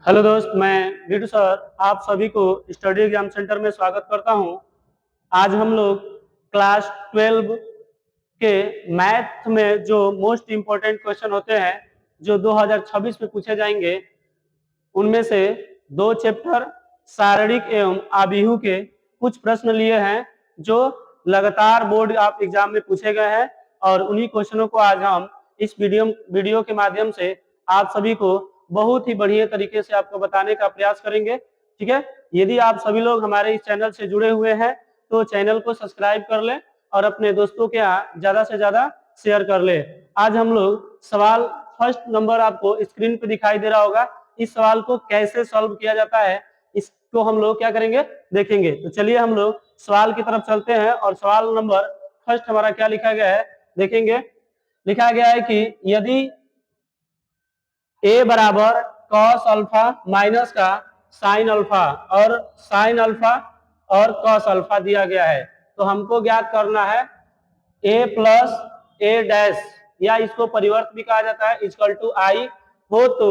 Hello दोस्त, मैं V two sir आप सभी को स्टडी एग्जाम सेंटर में स्वागत करता हूं। आज हम लोग क्लास 12 के मैथ में जो मोस्ट इम्पोर्टेंट क्वेश्चन होते हैं जो 2026 में पूछे जाएंगे, उनमें से दो चैप्टर शारीरिक एवं आव्यूह के कुछ प्रश्न लिए हैं जो लगातार बोर्ड आप एग्जाम में पूछे गए हैं, और उन्हीं क्वेश्चनों को आज हम इस वीडियो के माध्यम से आप सभी को बहुत ही बढ़िया तरीके से आपको बताने का प्रयास करेंगे। ठीक है, यदि आप सभी लोग हमारे इस चैनल से जुड़े हुए हैं तो चैनल को सब्सक्राइब कर लें और अपने दोस्तों के यहाँ ज्यादा से ज्यादा शेयर कर ले। आज हम लोग सवाल फर्स्ट नंबर आपको स्क्रीन पे दिखाई दे रहा होगा, इस सवाल को कैसे सॉल्व किया जाता है इसको हम लोग क्या करेंगे, देखेंगे। तो चलिए हम लोग सवाल की तरफ चलते हैं और सवाल नंबर फर्स्ट हमारा क्या लिखा गया है देखेंगे। लिखा गया है कि यदि a बराबर कॉस अल्फा माइनस का साइन अल्फा और साइन अल्फा और कॉस अल्फा दिया गया है, तो हमको ज्ञात करना है a प्लस ए डैश, या इसको परिवर्त भी कहा जाता है, इक्वल टू आई हो तो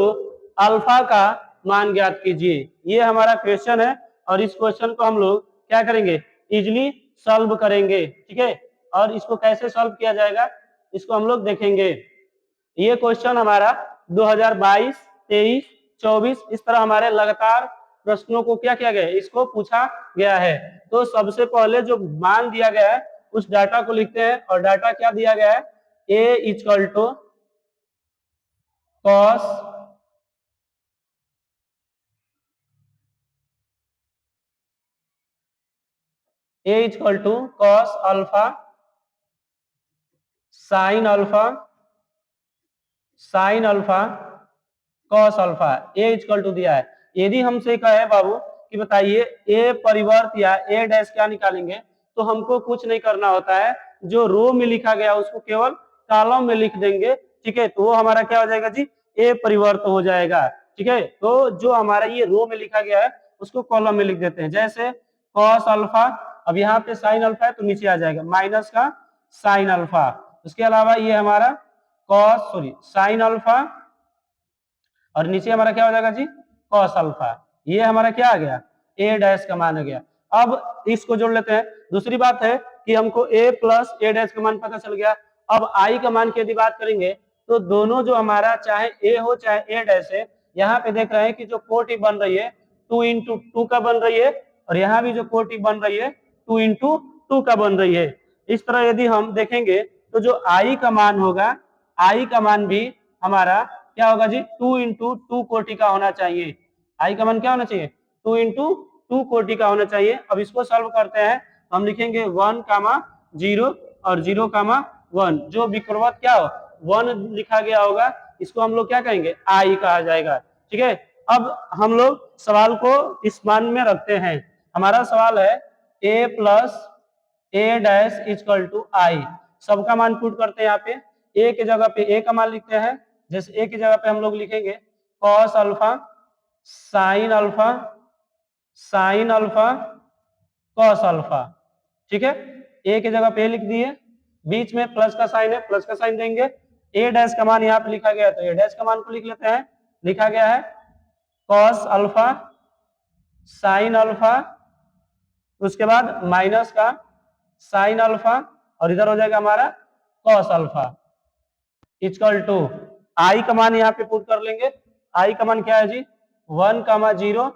अल्फा का मान ज्ञात कीजिए। ये हमारा क्वेश्चन है और इस क्वेश्चन को हम लोग क्या करेंगे, इजिली सॉल्व करेंगे। ठीक है, और इसको कैसे सॉल्व किया जाएगा इसको हम लोग देखेंगे। ये क्वेश्चन हमारा 2022, 23, 24 इस तरह हमारे लगातार प्रश्नों को क्या किया गया है, इसको पूछा गया है। तो सबसे पहले जो मान दिया गया है उस डाटा को लिखते हैं, और डाटा क्या दिया गया है, a equal to cos alpha sine alpha cos alpha, a equal to दिया है। यदि हमसे कहे बाबू कि बताइए ए परिवर्त या ए डैश क्या निकालेंगे, तो हमको कुछ नहीं करना होता है, जो रो में लिखा गया उसको केवल कॉलम में लिख देंगे। ठीक है, तो वो हमारा क्या हो जाएगा जी, ए परिवर्त हो जाएगा। ठीक है, तो जो हमारा ये रो में लिखा गया है उसको कॉलम में लिख देते हैं, जैसे कॉस अल्फा, अब यहाँ पे साइन अल्फा है तो नीचे आ जाएगा माइनस का साइन अल्फा। उसके अलावा ये हमारा साइन अल्फा और नीचे हमारा क्या हो जाएगा जी, कॉस अल्फा। ये हमारा क्या आ गया, ए डैश का मान आ गया। अब इसको जोड़ लेते हैं। दूसरी बात है कि हमको ए प्लस ए डैश का मान पता चल गया। अब आई का मान की यदि बात करेंगे तो दोनों जो हमारा चाहे ए हो चाहे ए डैश है, यहाँ पे देख रहे हैं कि जो कोटि बन रही है 2 इंटू 2 का बन रही है, और यहाँ भी जो कोटि बन रही है 2 इंटू 2 का बन रही है। इस तरह यदि हम देखेंगे तो जो आई का मान होगा, आई का मान भी हमारा क्या होगा जी, 2 इंटू 2 कोटि का होना चाहिए। आई का मान क्या होना चाहिए, 2 इंटू 2 कोटि का होना चाहिए। अब इसको सॉल्व करते हैं, हम लिखेंगे 1 कामा 0 और 0 कामा 1, जो विक्रमत क्या हो 1 लिखा गया होगा, इसको हम लोग क्या कहेंगे, आई कहा जाएगा। ठीक है, अब हम लोग सवाल को इस मान में रखते हैं। हमारा सवाल है a plus A dash equal to I, सबका मान पुट करते हैं। यहाँ पे ए की जगह पे ए का मान लिखते हैं, जैसे ए की जगह पे हम लोग लिखेंगे cos alpha sine alpha cos alpha. ठीक है, ए की जगह पे लिख दिए, बीच में प्लस का साइन है, प्लस का साइन देंगे। ए डैश का मान यहाँ पे लिखा गया है तो ए डैश का मान को लिख लेते हैं। लिखा गया है कॉस अल्फा साइन अल्फा, उसके बाद माइनस का साइन अल्फा, और इधर हो जाएगा हमारा कॉस अल्फा इक्वल टू आई का मान यहाँ पे पुट कर लेंगे। आई का मान क्या है जी, 1 कामा 0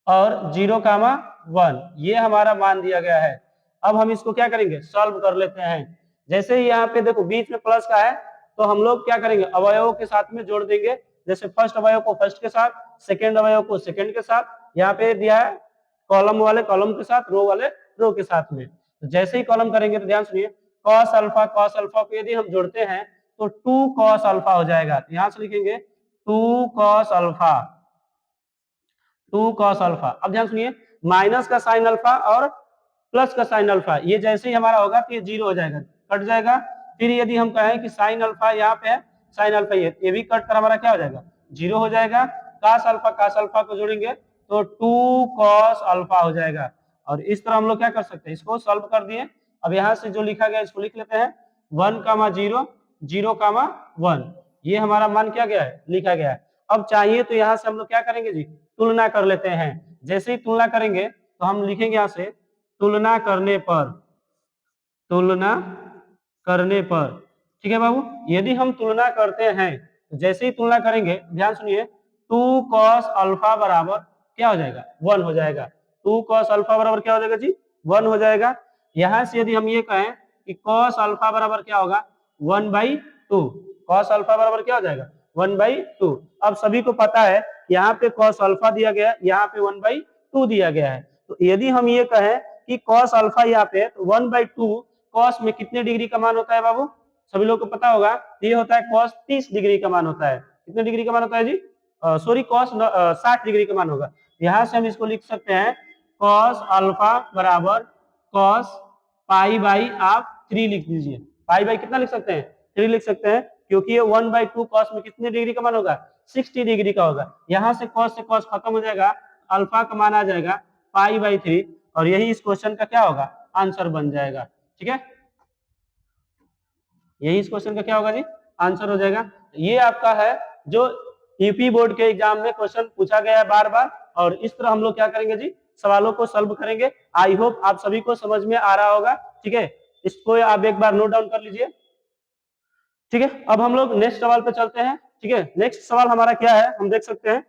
और 0 कामा 1, ये हमारा मान दिया गया है। अब हम इसको क्या करेंगे, सॉल्व कर लेते हैं। जैसे ही यहाँ पे देखो बीच में प्लस का है तो हम लोग क्या करेंगे, अवयवों के साथ में जोड़ देंगे। जैसे फर्स्ट अवयव को फर्स्ट के साथ, सेकेंड अवयव को सेकेंड के साथ, यहाँ पे दिया है कॉलम वाले कॉलम के साथ, रो वाले रो के साथ में। तो जैसे ही कॉलम करेंगे तो ध्यान सुनिए, कॉस अल्फा को यदि हम जोड़ते हैं तो 2 कॉस अल्फा हो जाएगा। तो यहाँ से लिखेंगे 2 कॉस अल्फा, 2 कॉस अल्फा। अब ध्यान सुनिए, माइनस का साइन अल्फा और प्लस का साइन अल्फा, ये जैसे ही हमारा होगा तो ये 0 हो जाएगा, कट जाएगा। फिर यदि हम कहें कि साइन अल्फा यहाँ पे है, साइन अल्फा ये भी कट कर हमारा क्या हो जाएगा, 0 हो जाएगा। कास अल्फा को जोड़ेंगे तो 2 कॉस अल्फा हो जाएगा। और इस तरह हम लोग क्या कर सकते हैं, इसको सॉल्व कर दिए। अब यहाँ से जो लिखा गया इसको लिख लेते हैं, 1 कामा 0 0 कामा 1, ये हमारा मान क्या गया है, लिखा गया है। अब चाहिए तो यहाँ से हम लोग क्या करेंगे जी, तुलना कर लेते हैं। जैसे ही तुलना करेंगे तो हम लिखेंगे यहाँ से तुलना करने पर, तुलना करने पर, ठीक है बाबू। यदि हम तुलना करते हैं तो जैसे ही तुलना करेंगे, ध्यान सुनिए, 2 cos अल्फा बराबर क्या हो जाएगा, 1 हो जाएगा। 2 cos अल्फा बराबर क्या हो जाएगा जी, 1 हो जाएगा। यहां से यदि हम ये कहें कि cos अल्फा बराबर क्या होगा, 1/2। cos अल्फा बराबर क्या हो जाएगा, 1/2। अब सभी को पता है यहाँ पे cos अल्फा दिया गया है, यहाँ पे 1/2 दिया गया है। तो यदि हम ये कहें कि cos अल्फा यहाँ पे तो 1/2 cos में कितने डिग्री का मान होता है बाबू, सभी लोग को पता होगा, ये होता है cos 30 डिग्री का मान होता है। कितने डिग्री का मान होता है जी, सॉरी cos 60 डिग्री का मान होगा। यहां से हम इसको लिख सकते हैं cos अल्फा बराबर cos पाई बाई आप 3 लिख दीजिए। पाई बाई कितना लिख सकते हैं, 3 लिख सकते हैं, क्योंकि ये 1/2 cos में कितने डिग्री का मान होगा, 60 डिग्री का होगा। यहाँ से cos खत्म हो जाएगा, अल्फा का मान आ जाएगा पाई बाई 3, और यही इस क्वेश्चन का क्या होगा, आंसर बन जाएगा। ठीक है, यही इस क्वेश्चन का क्या होगा जी, आंसर हो जाएगा। ये आपका है जो यूपी बोर्ड के एग्जाम में क्वेश्चन पूछा गया है बार बार, और इस तरह हम लोग क्या करेंगे जी, सवालों को सॉल्व करेंगे। आई होप आप सभी को समझ में आ रहा होगा। ठीक है, इसको आप एक बार नोट डाउन कर लीजिए। ठीक है, अब हम लोग नेक्स्ट सवाल पे चलते हैं। ठीक है, नेक्स्ट सवाल हमारा क्या है, हम देख सकते हैं।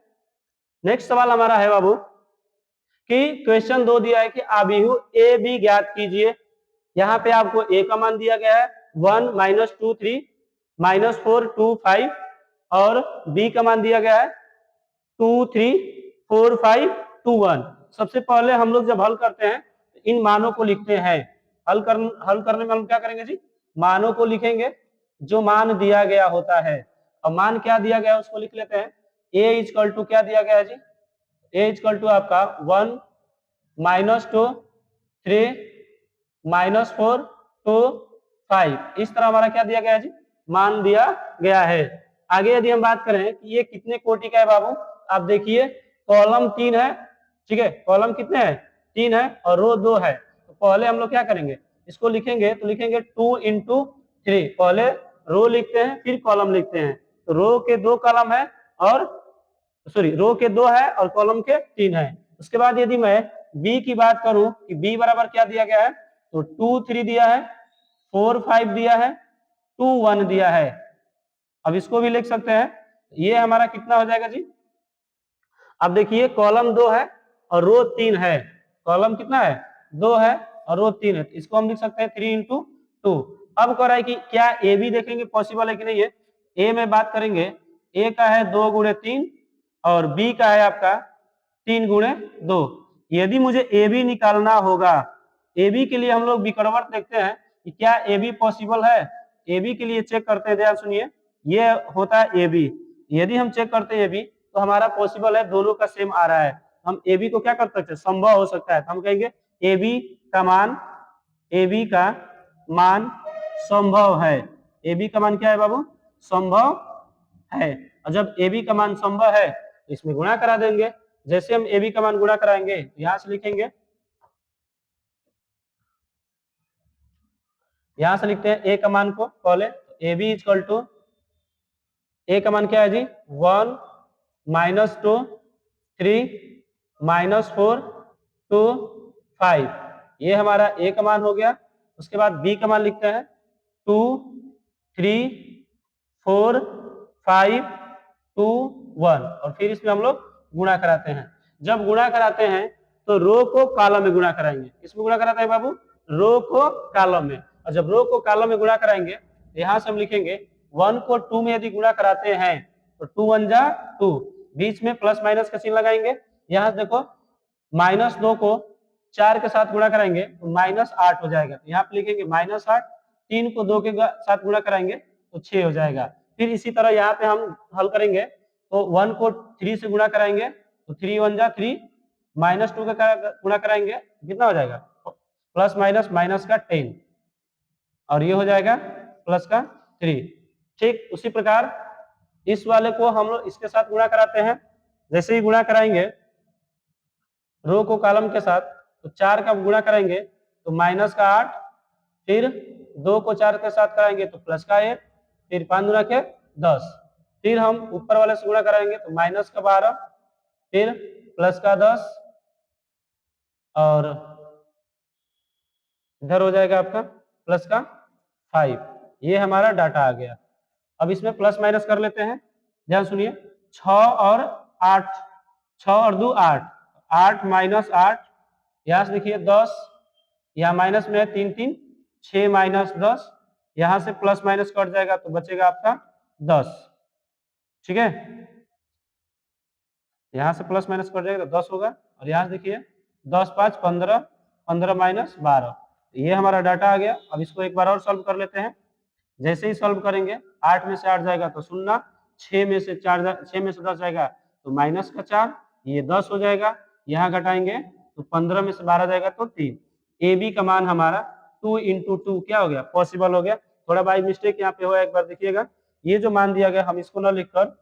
नेक्स्ट सवाल हमारा है बाबू कि क्वेश्चन 2 दिया है कि आबिहु ए बी ज्ञात कीजिए। यहाँ पे आपको ए का मान दिया गया है 1 - 2 3 -4 2 5, और बी का मान दिया गया है 2 3 4 5 2 1। सबसे पहले हम लोग जब हल करते हैं तो इन मानों को लिखते हैं। हल करने में हम क्या करेंगे जी, मानों को लिखेंगे जो मान दिया गया होता है। अब मान क्या दिया गया है उसको लिख लेते हैं। ए इक्वल टू क्या दिया गया है जी, ए इक्वल टू आपका 1 -2 3 -4 2 5। इस तरह हमारा क्या दिया गया है जी, मान दिया गया है। आगे यदि हम बात करें कि ये कितने कोटि का है बाबू, आप देखिए कॉलम 3 है। ठीक है, कॉलम कितने हैं, 3 है, और रो 2 है। तो पहले हम लोग क्या करेंगे, इसको लिखेंगे तो लिखेंगे 2 × 3। पहले रो लिखते हैं फिर कॉलम लिखते हैं। तो रो के 2 कॉलम है, और सॉरी रो के 2 है और कॉलम के 3 है। उसके बाद यदि मैं बी की बात करूं कि बी बराबर क्या दिया गया है, तो 2 3 दिया है, 4 5 दिया है, 2 1 दिया है। अब इसको भी लिख सकते हैं। ये हमारा कितना हो जाएगा जी, अब देखिए कॉलम 2 है और रो 3 है। कॉलम कितना है, 2 है और रो 3 है। इसको हम लिख सकते हैं 3 × 2। अब कह रहा है कि क्या ए बी देखेंगे पॉसिबल है कि नहीं है। ए में बात करेंगे, ए का है 2 × 3 और बी का है आपका 3 × 2। यदि मुझे ए बी निकालना होगा, ए बी के लिए हम लोग विकर्णवृत्त देखते हैं कि क्या ए बी पॉसिबल है। ए बी के लिए चेक करते हैं, ध्यान सुनिए, ये होता है ए बी। यदि हम चेक करते हैं ए बी तो हमारा पॉसिबल है, दोनों का सेम आ रहा है। हम ए बी को क्या कर सकते हैं, संभव हो सकता है। तो हम कहेंगे ए बी का मान, ए बी का मान संभव है। ए बी का मान क्या है बाबू, संभव है। और जब ए बी का मान संभव है तो इसमें गुणा करा देंगे। जैसे हम ए बी का मान गुणा कराएंगे, यहां से लिखेंगे, यहां से लिखते हैं ए का मान को पहले। ए बी इक्वल टू, ए का मान क्या है जी, 1 -2 3 -4 2 5। ये हमारा ए का मान हो गया। उसके बाद बी का मान लिखते हैं 2 3 4 5 2 1, और फिर इसमें हम लोग गुणा कराते हैं। जब गुणा कराते हैं तो रो को कॉलम में गुणा कराएंगे। इसमें गुणा कराते हैं बाबू, रो को कॉलम में। और जब रो को कॉलम में गुणा कराएंगे तो यहां से हम लिखेंगे 1 को 2 में यदि गुणा कराते हैं तो 2 1 जा 2, बीच में प्लस माइनस का चिन्ह लगाएंगे। यहां देखो -2 को 4 के साथ गुणा कराएंगे तो -8 हो जाएगा। तो यहाँ पे लिखेंगे -8। 3 को 2 के साथ गुणा कराएंगे तो 6 हो जाएगा। फिर इसी तरह यहाँ पे हम हल करेंगे तो 1 को 3 से गुणा कराएंगे तो 3 1 जा 3, -2 का गुणा कराएंगे कितना हो जाएगा, प्लस माइनस माइनस का 10, और ये हो जाएगा प्लस का 3। ठीक उसी प्रकार इस वाले को हम लोग इसके साथ गुणा कराते हैं। जैसे ही गुणा कराएंगे रो को कॉलम के साथ, तो 4 का गुणा करेंगे तो -8, फिर 2 को 4 के साथ कराएंगे तो प्लस का 1, फिर 5 गुना के 10, फिर हम ऊपर वाले से गुणा कराएंगे तो माइनस का 12, फिर प्लस का 10, और इधर हो जाएगा आपका प्लस का 5। ये हमारा डाटा आ गया। अब इसमें प्लस माइनस कर लेते हैं, ध्यान सुनिए। 6 और 8, 6 और 2 8, 8 माइनस 8, यहाँ से देखिए 10, यहाँ माइनस में है 3 3, 6 माइनस 10, यहाँ से प्लस माइनस कट जाएगा तो बचेगा आपका 10। ठीक है, यहाँ से प्लस माइनस कट जाएगा तो 10 होगा, और यहाँ से देखिए 10 5 15, 15 माइनस 12, ये हमारा डाटा आ गया। अब इसको एक बार और सॉल्व कर लेते हैं। जैसे ही सॉल्व करेंगे 8 में से 8 जाएगा तो 0, 6 में से 10 जाएगा तो माइनस का 4, ये 10 हो जाएगा। यहाँ घटाएंगे तो 15 में से 12 जाएगा तो 3। ए बी का मान हमारा 2 इंटू 2 क्या हो गया, पॉसिबल हो गया। थोड़ा बाई मिस्टेक यहाँ पे हुआ, एक बार देखिएगा। ये जो मान दिया गया हम इसको न लिखकर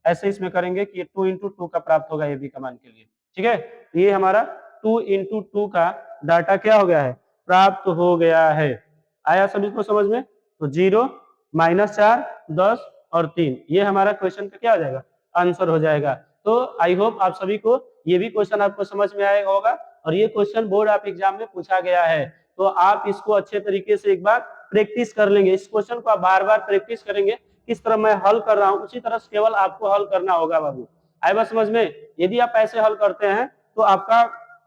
ऐसे इसमें करेंगे कि 2 इंटू 2 का प्राप्त होगा ए बी का मान के लिए। ठीक है, ये हमारा 2 इंटू 2 का डाटा क्या हो गया है, प्राप्त हो गया है। आया सभी को समझ में? तो 0 माइनस 4 10 और 3, ये हमारा क्वेश्चन का क्या हो जाएगा, आंसर हो जाएगा। तो आई होप आप सभी को ये भी क्वेश्चन आपको समझ में आएगा होगा, और ये क्वेश्चन बोर्ड आप एग्जाम में पूछा गया है, तो आप इसको अच्छे तरीके से एक बार प्रैक्टिस कर लेंगे। इस क्वेश्चन को आप बार बार प्रैक्टिस करेंगे, किस तरह मैं हल कर रहा हूँ उसी तरह से केवल आपको हल करना होगा बाबू। आए बात समझ में? यदि आप ऐसे हल करते हैं तो आपका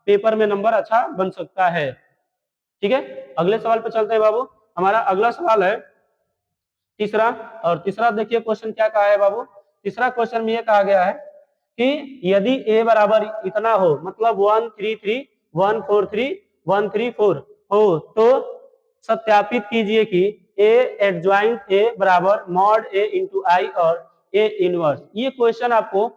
पेपर में नंबर अच्छा बन सकता है। ठीक है, अगले सवाल पे चलते हैं बाबू। हमारा अगला सवाल है तीसरा, और तीसरा देखिए क्वेश्चन क्या कहा है बाबू। तीसरा क्वेश्चन में ये कहा गया है कि यदि a बराबर इतना हो, मतलब 1 3 3 1 4 3 1 3 4 हो, तो सत्यापित कीजिए कि a एडजॉइंट a बराबर मॉड a इंटू आई और a इनवर्स। ये क्वेश्चन आपको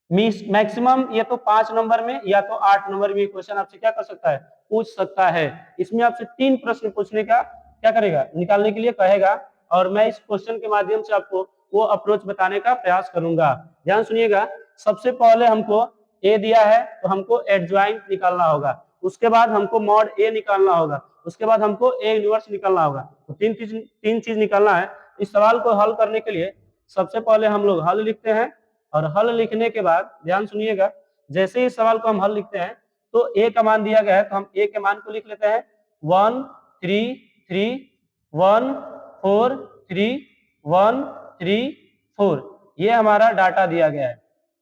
मैक्सिमम ये तो 5 नंबर में या तो 8 नंबर में क्वेश्चन आपसे क्या कर सकता है, पूछ सकता है। इसमें आपसे 3 प्रश्न पूछने का क्या करेगा, निकालने के लिए कहेगा, और मैं इस क्वेश्चन के माध्यम से आपको वो अप्रोच बताने का प्रयास करूंगा। ध्यान सुनिएगा, सबसे पहले हमको ए दिया है तो हमको एडजॉइंट निकालना होगा, उसके बाद हमको मॉड ए निकालना होगा, उसके बाद हमको ए इनवर्स निकालना होगा। तो तीन चीज निकालना है। इस सवाल को हल करने के लिए सबसे पहले हम लोग हल लिखते हैं, और हल लिखने के बाद ध्यान सुनिएगा, जैसे ही सवाल को हम हल लिखते हैं तो ए का मान दिया गया है तो हम ए के मान को लिख लेते हैं 1 3 3 1 4 3 1 3 4। ये हमारा डाटा दिया गया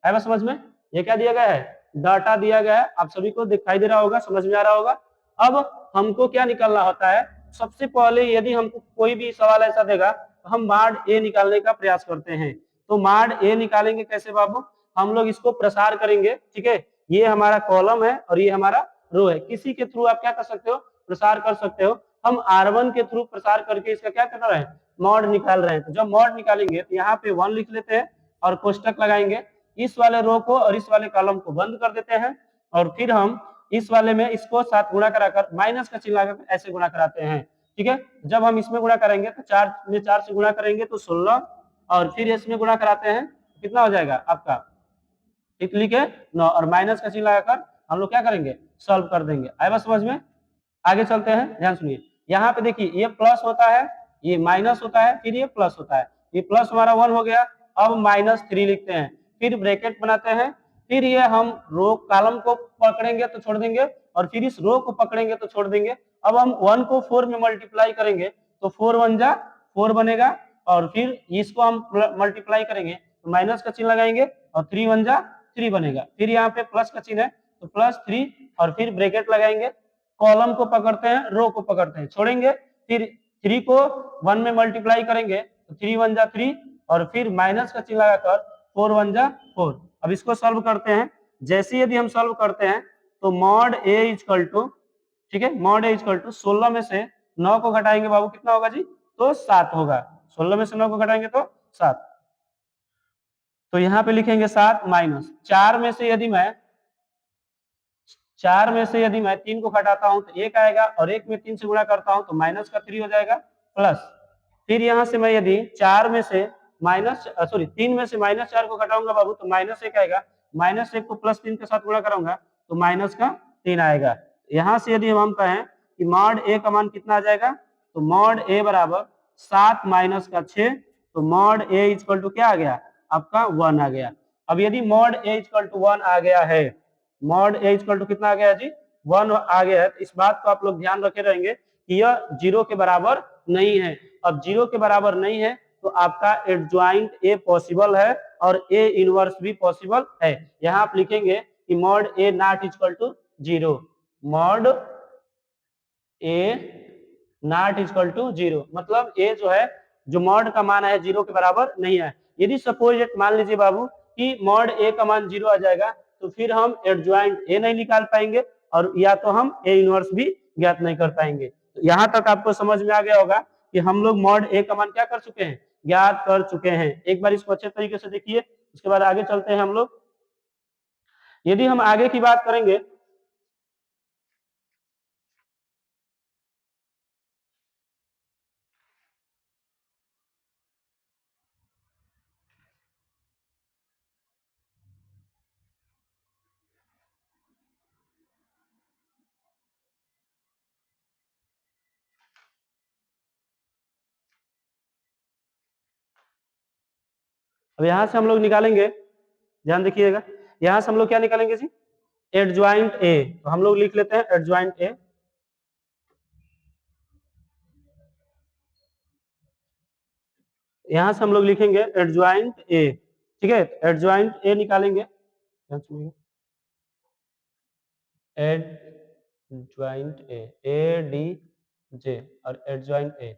है बस समझ में? ये क्या दिया गया है, डाटा दिया गया है। आप सभी को दिखाई दे रहा होगा, समझ में आ रहा होगा। अब हमको क्या निकालना होता है, सबसे पहले यदि हमको कोई भी सवाल ऐसा देगा तो हम माड ए निकालने का प्रयास करते हैं। तो माड ए निकालेंगे कैसे बाबू, हम लोग इसको प्रसार करेंगे। ठीक है, ये हमारा कॉलम है और ये हमारा रो है। किसी के थ्रू आप क्या कर सकते हो, प्रसार कर सकते हो। हम R1 के थ्रू प्रसार करके इसका क्या कर रहे हैं, मॉड निकाल रहे हैं। तो जब मॉड निकालेंगे तो यहाँ पे 1 लिख लेते हैं और कोष्टक लगाएंगे। इस वाले रो को और इस वाले कॉलम को बंद कर देते हैं, और फिर हम इस वाले में इसको साथ गुणा कराकर माइनस का चिन्ह लगाकर ऐसे गुणा कराते हैं। ठीक है, जब हम इसमें गुणा करेंगे तो 4 में 4 से गुणा करेंगे तो 16, और फिर इसमें गुणा कराते हैं कितना हो जाएगा आपका, इटली के 9, और माइनस का चिन्ह लगाकर हम लोग क्या करेंगे, सॉल्व कर देंगे। आए बस समझ में? आगे चलते हैं, ध्यान सुनिए। यहाँ पे देखिए ये प्लस होता है, ये माइनस होता है, फिर ये प्लस होता है। ये प्लस हमारा 1 हो गया। अब -3 लिखते हैं, फिर ब्रैकेट बनाते हैं, फिर ये हम रो कॉलम को पकड़ेंगे तो छोड़ देंगे, और फिर इस रो को पकड़ेंगे तो छोड़ देंगे। अब हम 1 को 4 में मल्टीप्लाई करेंगे तो 4 1 जा 4 बनेगा, और फिर इसको हम मल्टीप्लाई करेंगे तो माइनस का चिन्ह लगाएंगे और 3 1 जा 3 बनेगा। फिर यहाँ पे प्लस का चिन्ह है तो +3, और फिर ब्रैकेट लगाएंगे, कॉलम को पकड़ते हैं, रो को पकड़ते हैं, छोड़ेंगे, फिर 3 को 1 में मल्टीप्लाई करेंगे तो 3 1 जा 3, और फिर माइनस का चिन्ह लगाकर 4 1 जा 4। अब इसको सॉल्व करते हैं। जैसे यदि हम सॉल्व करते हैं तो मॉड ए इक्वल टू, ठीक है, मॉड ए इक्वल टू 16 में से 9 को घटाएंगे बाबू, कितना होगा जी, तो 7 होगा। 16 में से 9 को घटाएंगे तो 7, तो यहाँ पे लिखेंगे 7 माइनस 4 में से यदि मैं 3 को घटाता हूं तो 1 आएगा, और 1 में 3 से गुणा करता हूं तो माइनस का 3 हो जाएगा प्लस। फिर यहाँ से मैं यदि 3 में से -4 को घटाऊंगा बाबू तो -1 आएगा, -1 को +3 के साथ गुणा करूंगा तो माइनस का 3 आएगा। यहाँ से यदि हम कहें कि मॉड ए का मान कितना आ जाएगा, तो मॉड ए बराबर 7 माइनस का 6 तो मॉड ए इक्वल टू क्या आ गया आपका 1 आ गया। अब यदि मॉड ए इक्वल टू 1 आ गया है, मॉड ए इक्वल टू कितना आ गया जी 1 आ गया है, तो इस बात को आप लोग ध्यान रखे रहेंगे कि यह 0 के बराबर नहीं है। अब 0 के बराबर नहीं है तो आपका एडजॉइंट ए पॉसिबल है और ए इनवर्स भी पॉसिबल है। यहाँ आप लिखेंगे कि mod a not equal to 0, mod a not equal to 0 मतलब ए जो है जो मॉड का मान है 0 के बराबर नहीं है। यदि सपोज मान लीजिए बाबू कि मॉड ए का मान 0 आ जाएगा तो फिर हम एडजॉइंट ए नहीं निकाल पाएंगे और या तो हम ए इनवर्स भी ज्ञात नहीं कर पाएंगे। तो यहाँ तक आपको समझ में आ गया होगा कि हम लोग मॉड ए का मान क्या कर चुके हैं, ज्ञात कर चुके हैं। एक बार इसको अच्छे तरीके से देखिए, उसके बाद आगे चलते हैं हम लोग। यदि हम आगे की बात करेंगे अब यहाँ से हम लोग निकालेंगे, ध्यान देखिएगा, यहाँ से हम लोग क्या निकालेंगे जी एडजॉइंट ए। तो हम लोग लिख लेते हैं एडजॉइंट ए। यहां से हम लोग लिखेंगे एडजॉइंट ए, ठीक है। एडजॉइंट ए निकालेंगे, एडजॉइंट ए डी जे और एडजॉइंट ए।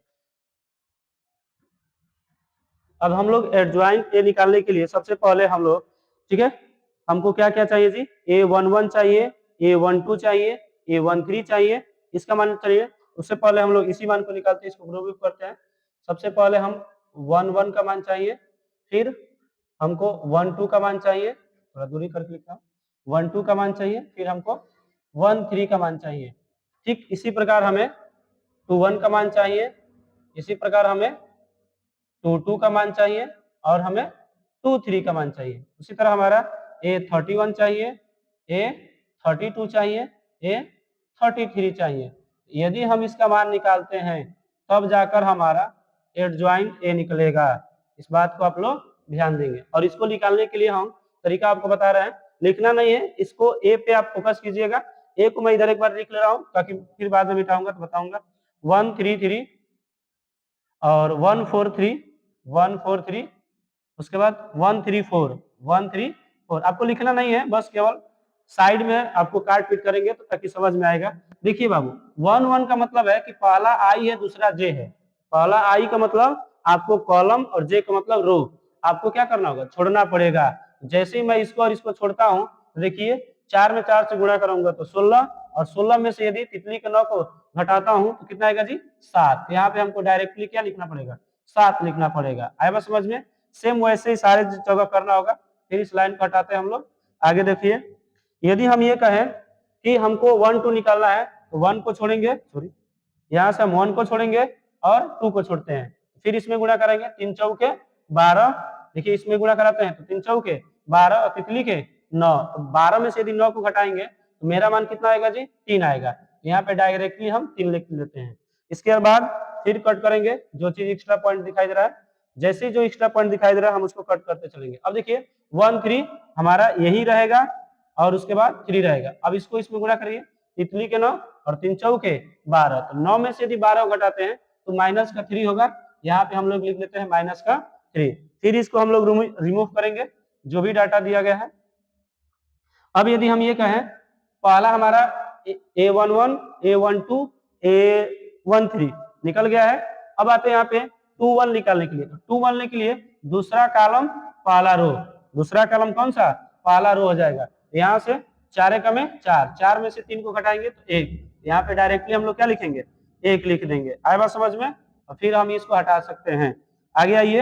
अब हम लोग एडजॉइंट ए निकालने के लिए सबसे पहले हम लोग, ठीक है, हमको क्या क्या चाहिए जी A11 चाहिए, A12 चाहिए, A13 चाहिए, इसका मान चाहिए। उससे पहले हम लोग इसी मान को निकालते हैं, इसको ग्रुप करते हैं। सबसे पहले हम 11 का मान चाहिए, फिर हमको 12 का मान चाहिए, थोड़ा दूरी करके लिखा, 12 का मान चाहिए, फिर हमको 13 का मान चाहिए। ठीक इसी प्रकार हमें 21 का मान चाहिए, इसी प्रकार हमें 22 का मान चाहिए और हमें 23 का मान चाहिए। उसी तरह हमारा A31 चाहिए, A32 चाहिए, A33 चाहिए। यदि हम इसका मान निकालते हैं तब जाकर हमारा एडजॉइंट ए निकलेगा। इस बात को आप लोग ध्यान देंगे और इसको निकालने के लिए हम तरीका आपको बता रहे हैं, लिखना नहीं है, इसको ए पे आप फोकस कीजिएगा। ए को मैं इधर एक बार लिख ले रहा हूँ ताकि फिर बाद में मिटाऊंगा तो बताऊंगा। 133 और 143 उसके बाद 134 आपको लिखना नहीं है, बस केवल साइड में आपको काट पीट करेंगे तो ताकि समझ में आएगा। देखिए बाबू 1 का मतलब है कि पहला आई है दूसरा जे है। पहला आई का मतलब आपको कॉलम और जे का मतलब रो। आपको क्या करना होगा, छोड़ना पड़ेगा। जैसे ही मैं इसको और इसको छोड़ता हूँ, देखिए 4 में 4 से गुणा करूंगा तो 16 और 16 में से यदि तितली के 9 को घटाता हूँ तो कितना आएगा जी 7। यहाँ पे हमको डायरेक्टली क्या लिखना पड़ेगा 7 लिखना पड़ेगा। आएगा समझ में। सेम वैसे ही सारे जगह करना होगा। फिर इस लाइन को हटाते हैं हम लोग। आगे देखिए, यदि हम ये कहें कि हमको 1 2 निकालना है तो 1 को छोड़ेंगे, सॉरी यहाँ से हम 1 को छोड़ेंगे और 2 को छोड़ते हैं, फिर इसमें गुणा करेंगे 3 चौके 12। देखिए इसमें गुणा कराते हैं तो 3 चौके 12 और तितली के 9, तो 12 में से यदि 9 को घटाएंगे तो मेरा मान कितना आएगा जी 3 आएगा। यहाँ पे डायरेक्टली हम 3 लिख लेते हैं। इसके बाद फिर कट करेंगे, जो चीज एक्स्ट्रा पॉइंट दिखाई दे रहा है, जैसे जो एक्स्ट्रा पॉइंट दिखाई दे रहा है हम उसको कट करते चलेंगे। अब देखिए 1 3 हमारा यही रहेगा और उसके बाद 3 रहेगा। अब इसको इसमें गुणा करिए, तितली के 9 और 3 चौके 12, तो 9 में से यदि 12 घटाते हैं तो माइनस का 3 होगा। यहाँ पे हम लोग लिख लेते हैं माइनस का 3। फिर इसको हम लोग रिमूव करेंगे जो भी डाटा दिया गया है। अब यदि हम ये कहें पहला हमारा A11 A12 A13 निकल गया है। अब आते हैं यहाँ पे 21 निकालने के लिए। तो 21 के लिए दूसरा कॉलम पहला रो, दूसरा कॉलम कौन सा पहला रो हो जाएगा। यहाँ से 4 एकम में 4, 4 में से 3 को घटाएंगे तो 1। यहाँ पे डायरेक्टली हम लोग क्या लिखेंगे 1 लिख देंगे। आए बात समझ में। और फिर हम इसको हटा सकते हैं। आगे आइए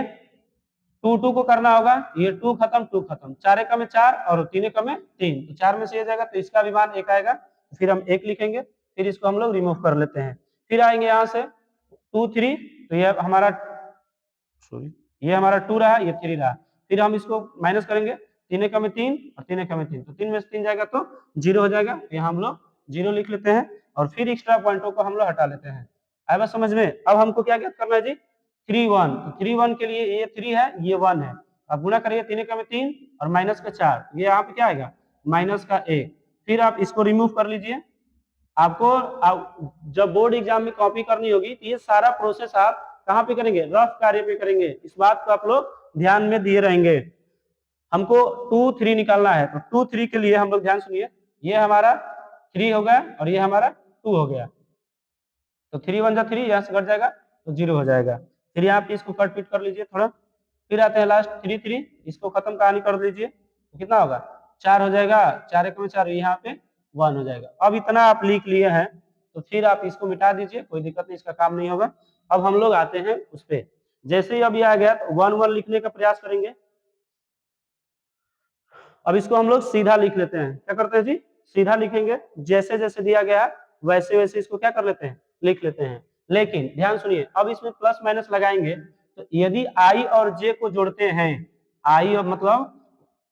2 2 को करना होगा, ये 2 खत्म 2 खत्म, 4 एकम में 4 और 3 एकम में 3, तो 4 में से ये जाएगा तो इसका भी मान 1 आएगा। फिर हम 1 लिखेंगे, फिर इसको हम लोग रिमूव कर लेते हैं। फिर आएंगे यहाँ से 2 3, तो ये हमारा सॉरी ये हमारा 2 रहा, ये 3 रहा। फिर हम इसको माइनस करेंगे, 3 एकम में 3 और 3 एकम में 3, तो 3 में से 3 जाएगा तो 0 हो जाएगा। यहाँ हम लोग 0 लिख लेते हैं और फिर एक्स्ट्रा पॉइंटों को हम लोग हटा लेते हैं। आए बात समझ में। अब हमको क्या क्या करना है जी 3 1, तो 3 1 के लिए ये 3 है, ये 1 है। अब गुणा करिए, 3 एकम में 3 और माइनस का 4, ये यहाँ पे क्या आएगा, माइनस का 1। फिर आप इसको रिमूव कर लीजिए। आपको जब बोर्ड एग्जाम में कॉपी करनी होगी तो ये सारा प्रोसेस आप कहाँ पे करेंगे, रफ कार्य पे करेंगे। इस बात को आप लोग ध्यान में दिए रहेंगे। हमको 2 3 निकालना है, तो 2 3 के लिए हम लोग ध्यान सुनिए, ये हमारा 3 हो गया और ये हमारा 2 हो गया। तो 3 1 जा 3, यहाँ से कट जाएगा तो 0 हो जाएगा। फिर यहाँ पे इसको कट पीट कर लीजिए थोड़ा। फिर आते हैं लास्ट 3 3, इसको खत्म कहानी कर लीजिए, तो कितना होगा, 4 हो जाएगा। 4 एक में 4, यहाँ पे 1 हो जाएगा। अब इतना आप लिख लिए हैं, तो फिर आप इसको मिटा दीजिए, कोई दिक्कत नहीं, इसका काम नहीं होगा। अब हम लोग आते हैं उस पर, जैसे ही अभी आ गया तो 1 1 लिखने का प्रयास करेंगे। अब इसको हम लोग सीधा लिख लेते हैं। क्या करते हैं जी, सीधा लिखेंगे, जैसे जैसे दिया गया वैसे वैसे इसको क्या कर लेते हैं, लिख लेते हैं। लेकिन ध्यान सुनिए, अब इसमें प्लस माइनस लगाएंगे, तो यदि आई और जे को जोड़ते हैं, आई और मतलब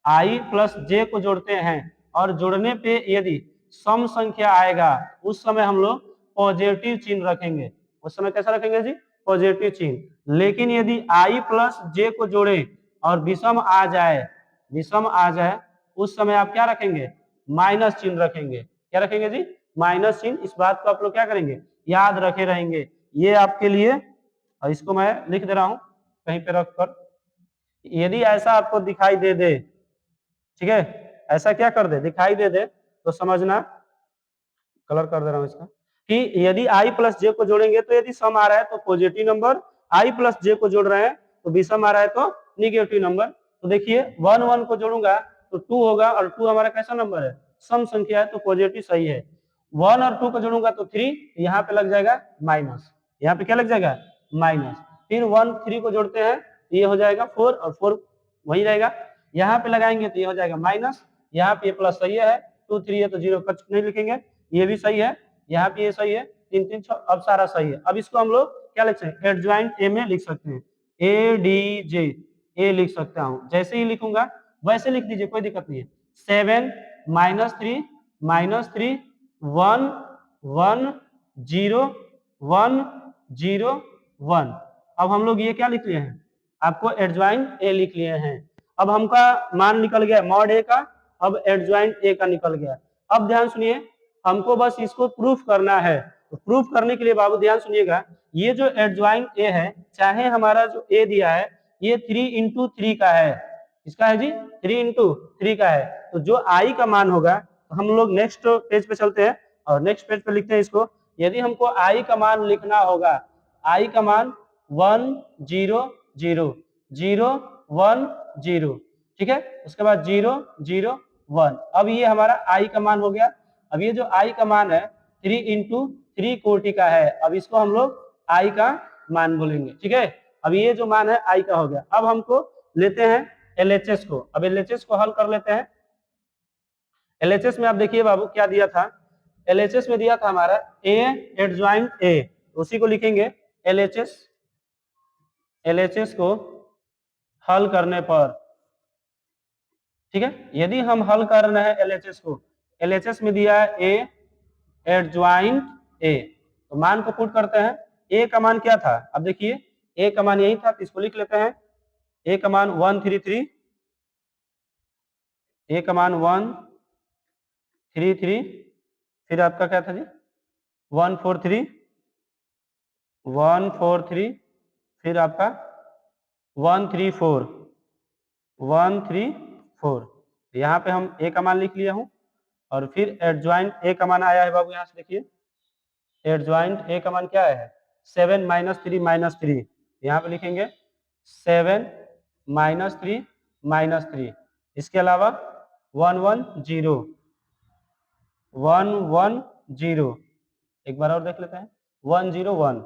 आई प्लस जे को जोड़ते हैं और जोड़ने पे यदि सम संख्या आएगा, उस समय हम लोग पॉजिटिव चिन्ह रखेंगे। उस समय कैसा रखेंगे जी, पॉजिटिव चिन्ह। लेकिन यदि आई प्लस जे को जोड़े और विषम आ जाए, विषम आ जाए, उस समय आप क्या रखेंगे, माइनस चिन्ह रखेंगे। क्या रखेंगे जी, माइनस चिन्ह। इस बात को आप लोग क्या करेंगे, याद रखे रहेंगे। ये आपके लिए, और इसको मैं लिख दे रहा हूं कहीं पे रख कर। यदि ऐसा आपको दिखाई दे दे, ठीक है, ऐसा क्या कर दे, दिखाई दे दे, तो समझना, कलर कर दे रहा हूं इसका, कि यदि आई प्लस जे को जोड़ेंगे तो यदि सम आ रहा है तो पॉजिटिव नंबर, आई प्लस जे को जोड़ रहे हैं तो विषम आ रहा है तो निगेटिव नंबर। तो देखिए 1 1 को जोड़ूंगा तो 2 होगा, और 2 हमारा कैसा नंबर है, सम संख्या है, तो पॉजिटिव सही है। 1 और 2 को जोड़ूंगा तो 3, यहाँ पे लग जाएगा माइनस, यहाँ पे क्या लग जाएगा, माइनस। फिर 1 3 को जोड़ते हैं, ये हो जाएगा 4 और 4 वही रहेगा। यहाँ पे लगाएंगे तो ये हो जाएगा माइनस, यहाँ पे प्लस सही है, 2 3 है तो 0 कुछ नहीं लिखेंगे, ये भी सही है, यहाँ पे ये सही है, 3 3 6, अब सारा सही है। अब इसको हम लोग क्या लिख सकते हैं, एडजॉइंट ए में लिख सकते हैं, ए डी जे, ए लिख सकता हूँ। जैसे ही लिखूंगा वैसे लिख दीजिए, कोई दिक्कत नहीं है। 7 -3 -3 1 1 0 1 0 1। अब हम लोग ये क्या लिख लिए हैं, आपको एडजॉइंट ए लिख लिए हैं। अब हमका मान निकल गया मॉड ए का, अब एडजॉइंट ए का निकल गया। अब ध्यान सुनिए, हमको बस इसको प्रूफ करना है। तो प्रूफ करने के लिए बाबू ध्यान सुनिएगा, ये जो एडजॉइंट ए है, चाहे हमारा जो ए दिया है ये 3 × 3 का है, इसका है जी 3 × 3 का है। तो जो आई का मान होगा, तो हम लोग नेक्स्ट पेज पे चलते हैं और नेक्स्ट पेज पे लिखते हैं इसको। यदि हमको आई का मान लिखना होगा, आई का मान 1 0 0 0 1 0, ठीक है, उसके बाद 0 0 1। अब ये हमारा आई का मान हो गया। अब ये जो आई का मान है 3 × 3 कोटि का है, अब इसको हम लोग आई का मान बोलेंगे, ठीक है। अब ये जो मान है आई का हो गया। अब हमको लेते हैं एलएचएस को, अब एलएचएस को हल कर लेते हैं। एलएचएस में आप देखिए बाबू क्या दिया था, एलएचएस में दिया था हमारा ए एडजॉइंट ए, उसी को लिखेंगे एलएचएस। एलएचएस को हल करने पर, ठीक है, यदि हम हल कर रहे हैं एलएचएस को, एलएचएस में दिया है ए एडजॉइंट ए, तो मान को पुट करते हैं। ए का मान क्या था, अब देखिए ए का मान यही था, तो इसको लिख लेते हैं। ए का मान 133, ए का मान 133, फिर आपका क्या था जी 143 143, फिर आपका 134 134। यहाँ पे हम ए का मान लिख लिया हूँ, और फिर एडजॉइंट ए का मान आया है बाबू, यहाँ से देखिए एडजॉइंट ए का मान क्या है 7 -3 -3, यहाँ पे लिखेंगे 7 -3 -3। इसके अलावा 1 1 0 1 1 0, एक बार और देख लेते हैं 1 0 1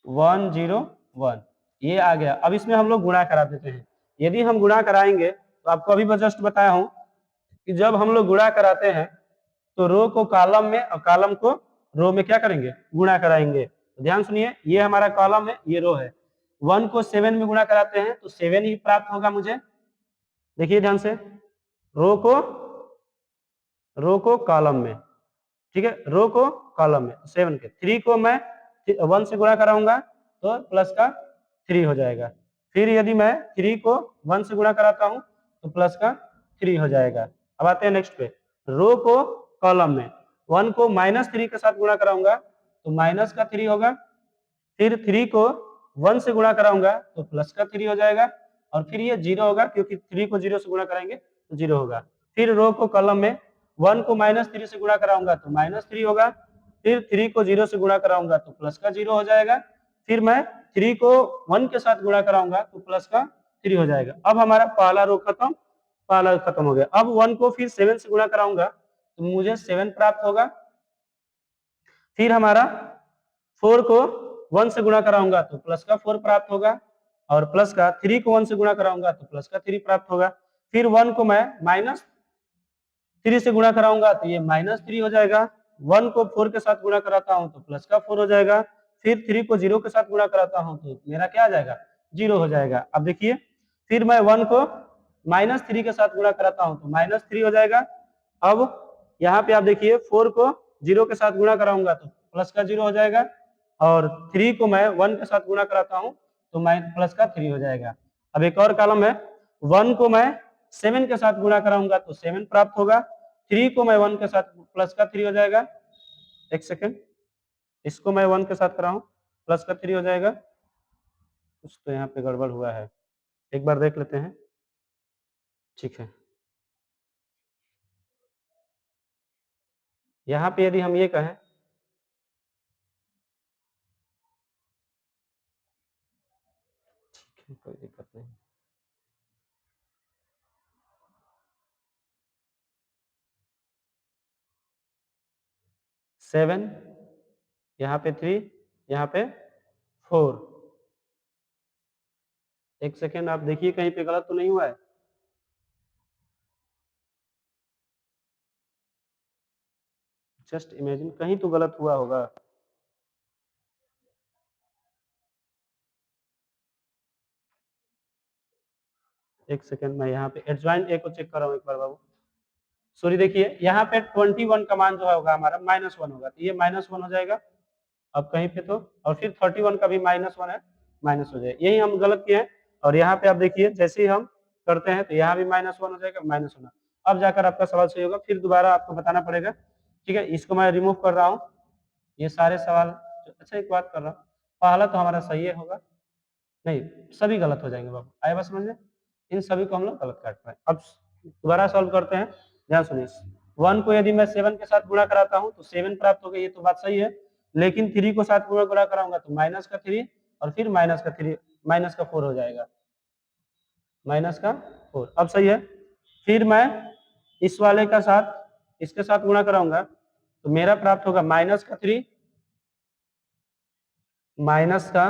1 0 1, ये आ गया। अब इसमें हम लोग गुणा करा देते हैं। यदि हम गुणा कराएंगे तो आपको अभी जस्ट बताया हूं कि जब हम लोग गुणा कराते हैं तो रो को कॉलम में और कॉलम को रो में क्या करेंगे, गुणा कराएंगे। तो ध्यान सुनिए, ये हमारा कॉलम है, ये रो है। 1 को 7 में गुणा कराते हैं तो 7 ही प्राप्त होगा मुझे। देखिए ध्यान से, रो को कॉलम में, ठीक है, रो को कॉलम में 7 के। 3 को मैं 1 से गुणा कराऊंगा तो प्लस का 3 हो जाएगा। फिर यदि मैं 3 को 1 से गुणा कराता हूं तो प्लस का 3 हो जाएगा। अब आते हैं नेक्स्ट पे, रो को कॉलम में 1 को -3 के साथ गुणा कराऊंगा तो माइनस का 3 होगा। फिर 3 को 1 से गुणा कराऊंगा तो प्लस का 3 हो जाएगा और फिर ये 0 होगा क्योंकि 3 को 0 से गुणा कराएंगे तो 0 होगा। फिर रो को कॉलम में 1 को -3 से गुणा कराऊंगा तो -3 होगा। फिर 3 को 0 से गुणा कराऊंगा तो प्लस का 0 हो जाएगा। फिर मैं 3 को 1 के साथ गुणा कराऊंगा तो प्लस का 3 हो जाएगा। अब हमारा पहला रो खत्म, पहला खत्म हो गया। अब 1 को फिर 7 से गुणा कराऊंगा तो मुझे 7 प्राप्त होगा। फिर हमारा 4 को 1 से गुणा कराऊंगा तो प्लस का 4 प्राप्त होगा और प्लस का 3 को 1 से गुणा कराऊंगा तो प्लस का 3 प्राप्त होगा। फिर 1 को मैं -3 से गुणा कराऊंगा तो ये -3 हो जाएगा। 1 को 4 के साथ गुणा कराता हूं तो प्लस का 4 हो जाएगा। फिर 3 को 0 के साथ गुणा कराता हूं तो मेरा क्या आ जाएगा, 0 हो जाएगा। अब देखिए फिर मैं 1 को -3 के साथ गुणा कराता हूं तो -3 हो जाएगा। अब यहाँ पे आप देखिए 4 को 0 के साथ गुणा कराऊंगा तो प्लस का 0 हो जाएगा और 3 को मैं 1 के साथ गुणा कराता हूं तो प्लस का 3 हो जाएगा। अब एक और कॉलम है, 1 को मैं 7 के साथ गुणा कराऊंगा तो 7 प्राप्त होगा। 3 को मैं 1 के साथ प्लस का 3 हो जाएगा। एक सेकेंड, इसको मैं 1 के साथ कराऊं प्लस का 3 हो जाएगा। कुछ तो यहाँ पे गड़बड़ हुआ है, एक बार देख लेते हैं। ठीक है, यहाँ पे यदि हम ये कहें ठीक है, कोई दिक्कत नहीं। 7, यहाँ पे 3, यहाँ पे 4। एक सेकेंड आप देखिए कहीं पे गलत तो नहीं हुआ है। जस्ट इमेजिन कहीं तो गलत हुआ होगा। एक सेकेंड, मैं यहाँ पे एडजॉइंट ए को चेक कर रहा हूँ एक बार बाबू। सॉरी, देखिए यहाँ पे 21 का मान जो है होगा हमारा -1 होगा तो ये -1 हो जाएगा। अब कहीं पे तो और फिर 31 का भी -1 है, माइनस हो जाएगा। यही हम गलत किए हैं और यहाँ पे आप देखिए जैसे ही हम करते हैं तो यहाँ भी -1 हो जाएगा, -1। अब जाकर आपका सवाल सही होगा, फिर दोबारा आपको बताना पड़ेगा। ठीक है, इसको मैं रिमूव कर रहा हूँ, ये सारे सवाल। अच्छा एक बात कर रहा हूँ, पहला तो हमारा सही होगा, नहीं सभी गलत हो जाएंगे बाबू, आए बात समझ में। इन सभी को हम लोग गलत काट पाए। अब दोबारा सॉल्व करते हैं, ध्यान सुनिए। 1 को यदि मैं 7 के साथ गुणा कराता हूं तो 7 प्राप्त हो गई, ये तो बात सही है। लेकिन 3 को साथ गुणा कराऊंगा तो माइनस का 3 और फिर माइनस का 4 हो जाएगा, माइनस का 4। अब सही है। फिर मैं इस वाले का साथ इसके साथ गुणा कराऊंगा तो मेरा प्राप्त होगा -3 माइनस का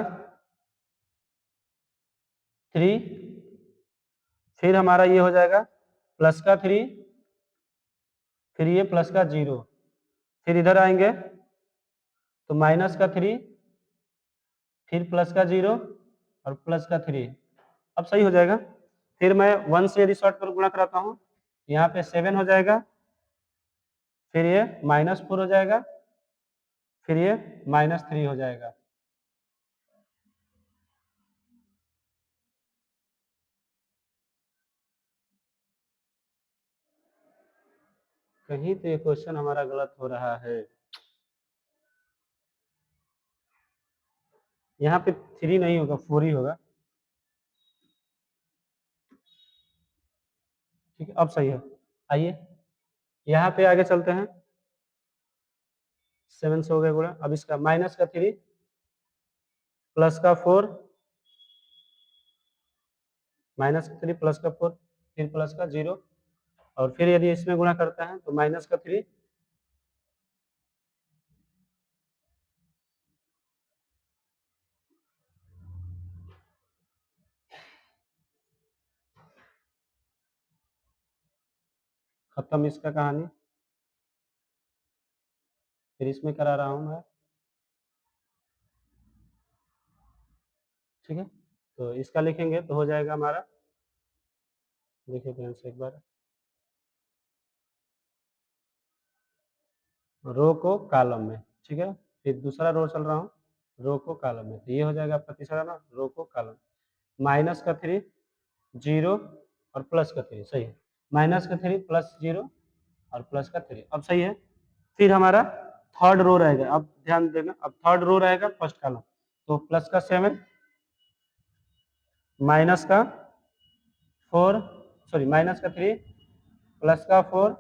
3, फिर हमारा ये हो जाएगा प्लस का 3, फिर ये प्लस का 0, फिर इधर आएंगे तो -3, फिर प्लस का 0 और प्लस का 3। अब सही हो जाएगा। फिर मैं 1 से यदि शॉर्ट कर गुणा कराता हूँ, यहाँ पे 7 हो जाएगा, फिर ये -4 हो जाएगा, फिर ये -3 हो जाएगा। कहीं तो ये क्वेश्चन हमारा गलत हो रहा है। यहाँ पे 3 नहीं होगा, 4 ही होगा। ठीक है, अब सही है। आइए यहाँ पे आगे चलते हैं। 7 से हो गया गुणा, अब इसका -3 प्लस का 4, -3 प्लस का 4, फिर प्लस का 0 और फिर यदि इसमें गुणा करते हैं तो -3, खत्म इसका कहानी। फिर इसमें करा रहा हूँ मैं। ठीक है, तो इसका लिखेंगे तो हो जाएगा हमारा, देखिए ध्यान से एक बार, रो को कॉलम में। ठीक है, फिर दूसरा रो चल रहा हूँ, रो को कॉलम में, तो ये हो जाएगा आपका तीसरा ना, रो को कॉलम, माइनस का 3 0 और प्लस का 3, सही है, माइनस का 3 प्लस 0 और प्लस का 3, अब सही है। फिर हमारा थर्ड रो रहेगा, अब ध्यान देना, अब थर्ड रो रहेगा फर्स्ट कॉलम, तो प्लस का 7 माइनस का 4, सॉरी माइनस का 3 प्लस का 4,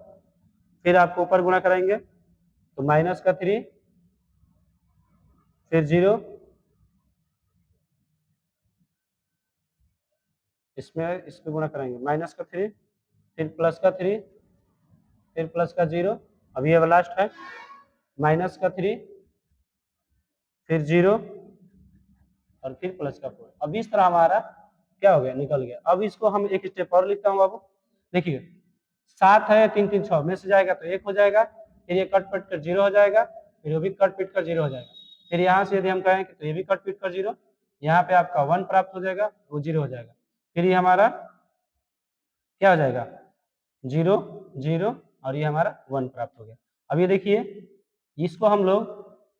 फिर आपको ऊपर गुणा कराएंगे तो माइनस का 3 फिर 0, इस पे गुणा कराएंगे माइनस का 3 फिर प्लस का 3 फिर प्लस का 0, अब ये लास्ट है माइनस का 3 फिर 0 और फिर प्लस का 4। अब इस तरह हमारा क्या हो गया, निकल गया। अब इसको हम एक स्टेप और लिखता हूँ बाबू, देखिए 7 है 3 3 6 में से जाएगा तो 1 हो जाएगा, फिर ये कट पिट कर 0 हो जाएगा, फिर वो भी कट पिट कर 0 हो जाएगा, फिर यहाँ से यदि हम कहें तो ये भी कट पिट कर 0, यहाँ पे आपका 1 प्राप्त हो जाएगा, वो 0 हो जाएगा, फिर ये हमारा क्या हो जाएगा 0 0 और ये हमारा 1 प्राप्त हो गया। अब ये देखिए इसको हम लोग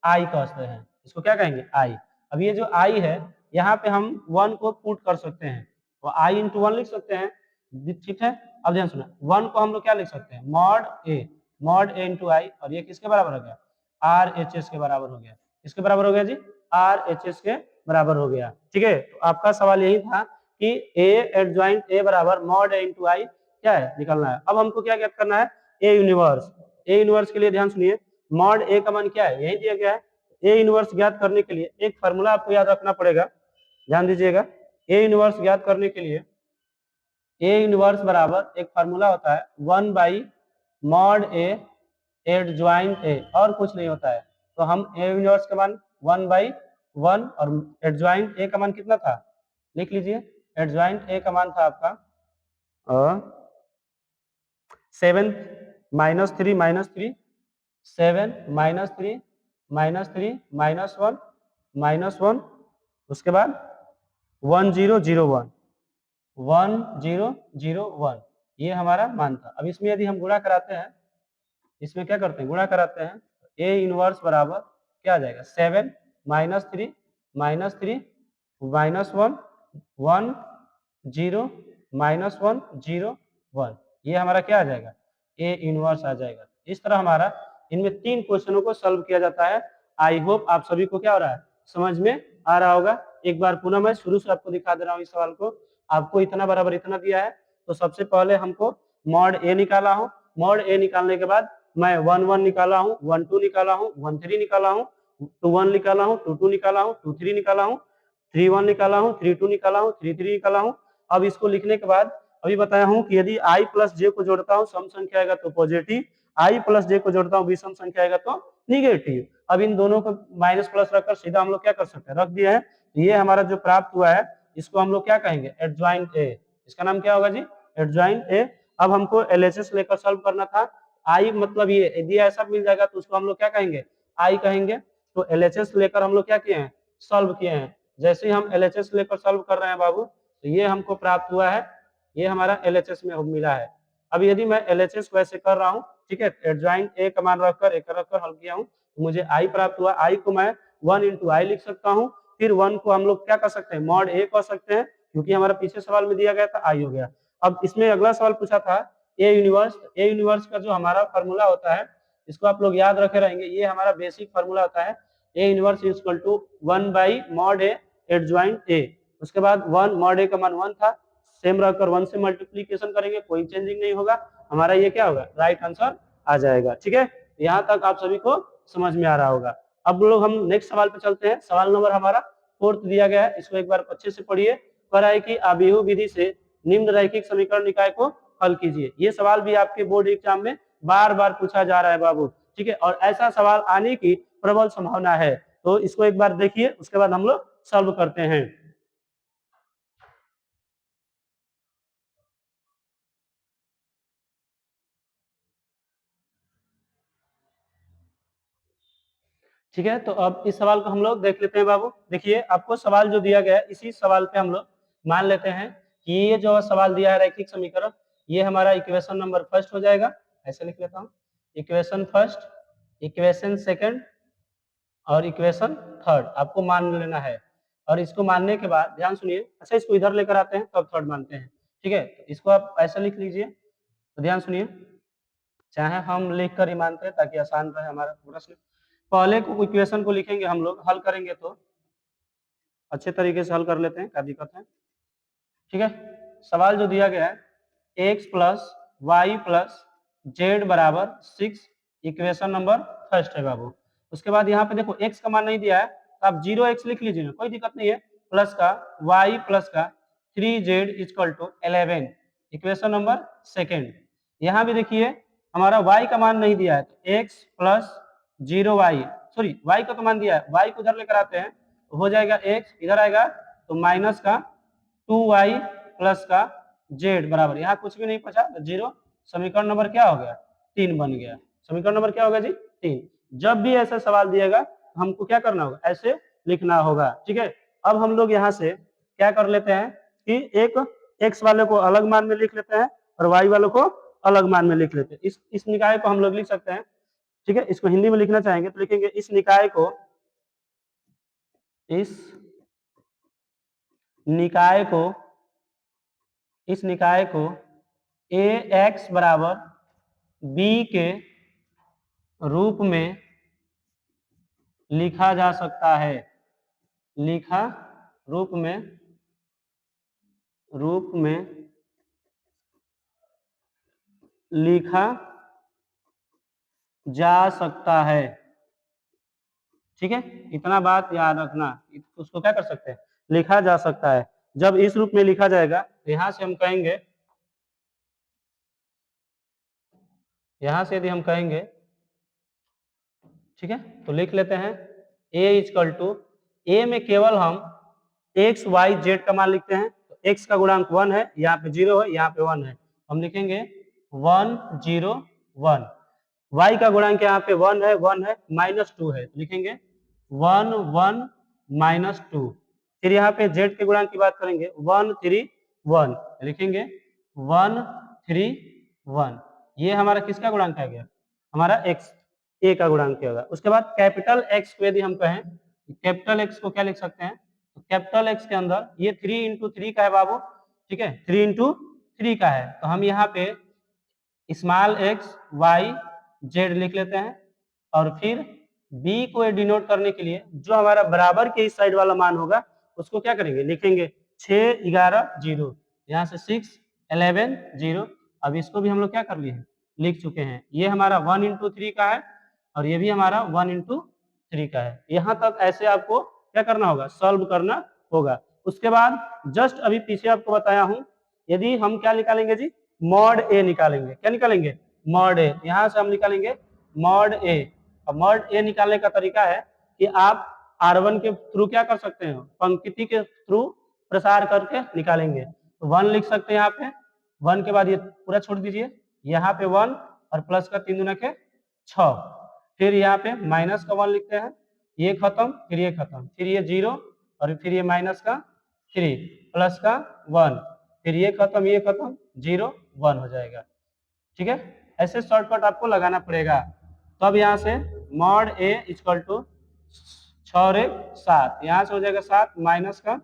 आई कहते हैं, इसको क्या कहेंगे आई। अब ये जो आई है यहाँ पे हम 1 को पुट कर सकते हैं, तो आई इंटू 1 लिख सकते हैं, ठीक है। अब ध्यान सुना, 1 को हम लोग क्या लिख सकते हैं, मॉड ए इंटू आई, और ये किसके बराबर हो गया, आर एच एस के बराबर हो गया, किसके बराबर हो गया जी, आर एच एस के बराबर हो गया, ठीक है। तो आपका सवाल यही था कि ए एडजॉइंट ए बराबर मॉड ए इंटू आई क्या है, निकलना है। अब हमको क्या ज्ञात करना है, ए यूनिवर्स। ए यूनिवर्स के लिए ध्यान सुनिए, मॉड ए का मान क्या है, यही दिया गया है। ए यूनिवर्स ज्ञात करने के लिए एक फार्मूला आपको याद रखना पड़ेगा, ध्यान दीजिएगा। ए यूनिवर्स ज्ञात करने के लिए ए यूनिवर्स बराबर एक फार्मूला होता है 1 बाई मॉड ए एडजॉइंट ए, और कुछ नहीं होता है। तो हम ए यूनिवर्स का मान 1 बाई 1 और एडजॉइंट ए का मान कितना था, लिख लीजिए। एडजॉइंट ए का मान था आपका 7 -3 7 -3 -3 -1 -1, उसके बाद 1 0 0 1 1 0 0 1, ये हमारा मान था। अब इसमें यदि हम गुणा कराते हैं, इसमें क्या करते हैं, गुणा कराते हैं, ए इनवर्स बराबर क्या आ जाएगा 7 -3 -3 -1 1 0 -1 0 1, ये हमारा क्या आ जाएगा, ए इनवर्स आ जाएगा। इस तरह हमारा इनमें 3 क्वेश्चनों को सॉल्व किया जाता है। आई होप आप सभी को क्या हो रहा है, समझ में आ रहा होगा। एक बार पुनः मैं शुरू से आपको दिखा दे रहा हूँ इस सवाल को। आपको इतना बराबर इतना दिया है, तो सबसे पहले हमको मॉड ए निकाला हूँ, मॉड ए निकालने के बाद मैं 1 1 निकाला हूँ, 1 2 निकाला हूँ, 1 3 निकाला हूँ, 2 1 निकाला हूँ, 2 2 निकाला हूँ, 2 3 निकाला हूँ, 3 1 निकाला हूँ, 3 2 निकाला हूँ, 3 3 निकाला हूँ। अब इसको लिखने के बाद अभी बताया हूँ कि यदि i प्लस जे को जोड़ता हूँ सम संख्या आएगा तो पॉजिटिव, i प्लस जे को जोड़ता हूँ विषम संख्या आएगा तो निगेटिव। अब इन दोनों को माइनस प्लस रखकर सीधा हम लोग क्या कर सकते हैं, रख दिया है। तो ये हमारा जो प्राप्त हुआ है इसको हम लोग क्या कहेंगे, एडजॉइंट ए। इसका नाम क्या होगा जी, एडजॉइंट ए। अब हमको एलएचएस लेकर सॉल्व करना था। आई मतलब ये यदि ऐसा मिल जाएगा तो उसको हम लोग क्या कहेंगे, आई कहेंगे। तो एलएचएस लेकर हम लोग क्या किए हैं, सॉल्व किए हैं। जैसे ही हम एलएचएस लेकर सॉल्व कर रहे हैं बाबू, तो ये हमको प्राप्त हुआ है, ये हमारा एलएचएस में मिला है। अब यदि मैं एलएचएस को ऐसे कर रहा हूँ, ठीक है, एडजॉइंट ए का मान रखकर एक रखकर हल किया हूँ, तो मुझे आई प्राप्त हुआ। आई को मैं 1 इंटू आई लिख सकता हूँ, फिर 1 को हम लोग क्या कर सकते हैं, मॉड ए कर सकते हैं, क्योंकि हमारा पीछे सवाल में दिया गया था आई हो गया। अब इसमें अगला सवाल पूछा था ए यूनिवर्स। ए यूनिवर्स का जो हमारा फार्मूला होता है, इसको आप लोग याद रखे रहेंगे, ये हमारा बेसिक फार्मूला होता है। A inverse is equal to 1 by mod A adjoint A. उसके बाद 1 मॉड ए का मान 1 था, सेम रखकर 1 से मल्टीप्लीकेशन करेंगे, कोई चेंजिंग नहीं होगा, हमारा ये क्या होगा, राइट आंसर आ जाएगा। ठीक है, यहाँ तक आप सभी को समझ में आ रहा होगा। अब लोग हम नेक्स्ट सवाल पे चलते हैं। सवाल नंबर हमारा 4 दिया गया है, इसको एक बार अच्छे से पढ़िए। कह है कि आबिहू विधि से निम्न रैखिक समीकरण निकाय को हल कीजिए। ये सवाल भी आपके बोर्ड एग्जाम में बार बार पूछा जा रहा है बाबू, ठीक है, और ऐसा सवाल आने की प्रबल संभावना है। तो इसको एक बार देखिए, उसके बाद हम लोग सॉल्व करते हैं। ठीक है, तो अब इस सवाल को हम लोग देख लेते हैं बाबू। देखिए आपको सवाल जो दिया गया है, इसी सवाल पे हम लोग मान लेते हैं कि ये जो सवाल दिया है रैखिक समीकरण, ये हमारा इक्वेशन नंबर फर्स्ट हो जाएगा। ऐसे लिख लेता हूँ, इक्वेशन फर्स्ट, इक्वेशन सेकंड और इक्वेशन थर्ड आपको मान लेना है। और इसको मानने के बाद ध्यान सुनिए, अच्छा इसको इधर लेकर आते हैं तब थर्ड मानते हैं, ठीक है। तो इसको आप ऐसा लिख लीजिए, तो ध्यान सुनिए, चाहे हम लिख कर ही मानते हैं ताकि आसान रहे हमारा प्रश्न। पहले को इक्वेशन को लिखेंगे, हम लोग हल करेंगे तो अच्छे तरीके से हल कर लेते हैं, क्या दिक्कत है, ठीक है। सवाल जो दिया गया है x plus y plus z बराबर 6, इक्वेशन नंबर फर्स्ट है बाबू। उसके बाद यहाँ पे देखो x का मान नहीं दिया है तो आप 0x लिख लीजिए, कोई दिक्कत नहीं है, प्लस का y प्लस का 3z equal to 11, equation number second. यहाँ भी देखिए हमारा y का मान नहीं दिया है तो x plus 0y, sorry y का तो मान दिया है, y को उधर लेकर आते हैं तो हो जाएगा x, इधर आएगा तो माइनस का 2y प्लस का z बराबर, यहाँ कुछ भी नहीं बचा तो 0, समीकरण नंबर क्या हो गया 3 बन गया। समीकरण नंबर क्या होगा जी 3। जब भी ऐसा सवाल दिएगा हमको क्या करना होगा, ऐसे लिखना होगा, ठीक है। अब हम लोग यहाँ से क्या कर लेते हैं कि एक x वाले को अलग मान में लिख लेते हैं और y वाले को अलग मान में लिख लेते हैं। इस निकाय को हम लोग लिख सकते हैं, ठीक है। इसको हिंदी में लिखना चाहेंगे तो लिखेंगे इस निकाय को ए एक्स बराबर बी के रूप में लिखा जा सकता है, रूप में लिखा जा सकता है, ठीक है। इतना बात याद रखना, उसको क्या कर सकते हैं लिखा जा सकता है। जब इस रूप में लिखा जाएगा तो यहां से हम कहेंगे, यहां से यदि हम कहेंगे, ठीक है, तो लिख लेते हैं a इक्वल टू, ए में केवल हम x y z का मान लिखते हैं, तो x का गुणांक 1 है, यहाँ पे 0 है, यहाँ पे 1 है, हम लिखेंगे 1 0 1। y का गुणांक यहाँ पे 1 है माइनस 2 है, तो लिखेंगे 1 1 माइनस 2। फिर यहाँ पे z के गुणांक की बात करेंगे 1 3 1, लिखेंगे 1 3 1। ये हमारा किसका गुणांक आ गया, हमारा x a का गुणांक क्या होगा। उसके बाद कैपिटल x को यदि हम कहें, कैपिटल x को क्या लिख सकते हैं, तो कैपिटल x के अंदर ये 3 इंटू 3 का है बाबू, ठीक है, 3 इंटू 3 का है, तो हम यहाँ पे स्मॉल x y z लिख लेते हैं। और फिर b को डिनोट करने के लिए जो हमारा बराबर के इस साइड वाला मान होगा उसको क्या करेंगे, लिखेंगे 6 11 0, यहाँ से 6 11 0। अब इसको भी हम लोग क्या कर लिए हैं, लिख चुके हैं। ये हमारा 1 इंटू 3 का है और ये भी हमारा 1 इंटू 3 का है। यहाँ तक ऐसे आपको क्या करना होगा, सॉल्व करना होगा। उसके बाद जस्ट अभी पीछे आपको बताया हूं, यदि हम क्या निकालेंगे जी, मॉड ए निकालेंगे। क्या निकालेंगे, मॉड ए। यहाँ से हम निकालेंगे मॉड ए। अब मॉड ए निकालने का तरीका है कि आप R1 के थ्रू क्या कर सकते हैं, पंक्ति के थ्रू प्रसार करके निकालेंगे। तो 1 लिख सकते हैं यहाँ पे, 1 के बाद ये पूरा छोड़ दीजिए, यहाँ पे 1 और प्लस का 3 दूना के 6, फिर यहाँ पे माइनस का 1 लिखते हैं, ये खत्म, फिर ये खत्म, फिर ये 0 और फिर ये माइनस का 3 प्लस का 1, फिर ये खत्म 0 1 हो जाएगा, ठीक है। ऐसे शॉर्टकट आपको लगाना पड़ेगा। तब यहाँ से मॉड ए इक्वल टू 6 7, यहाँ से हो जाएगा 7, माइनस का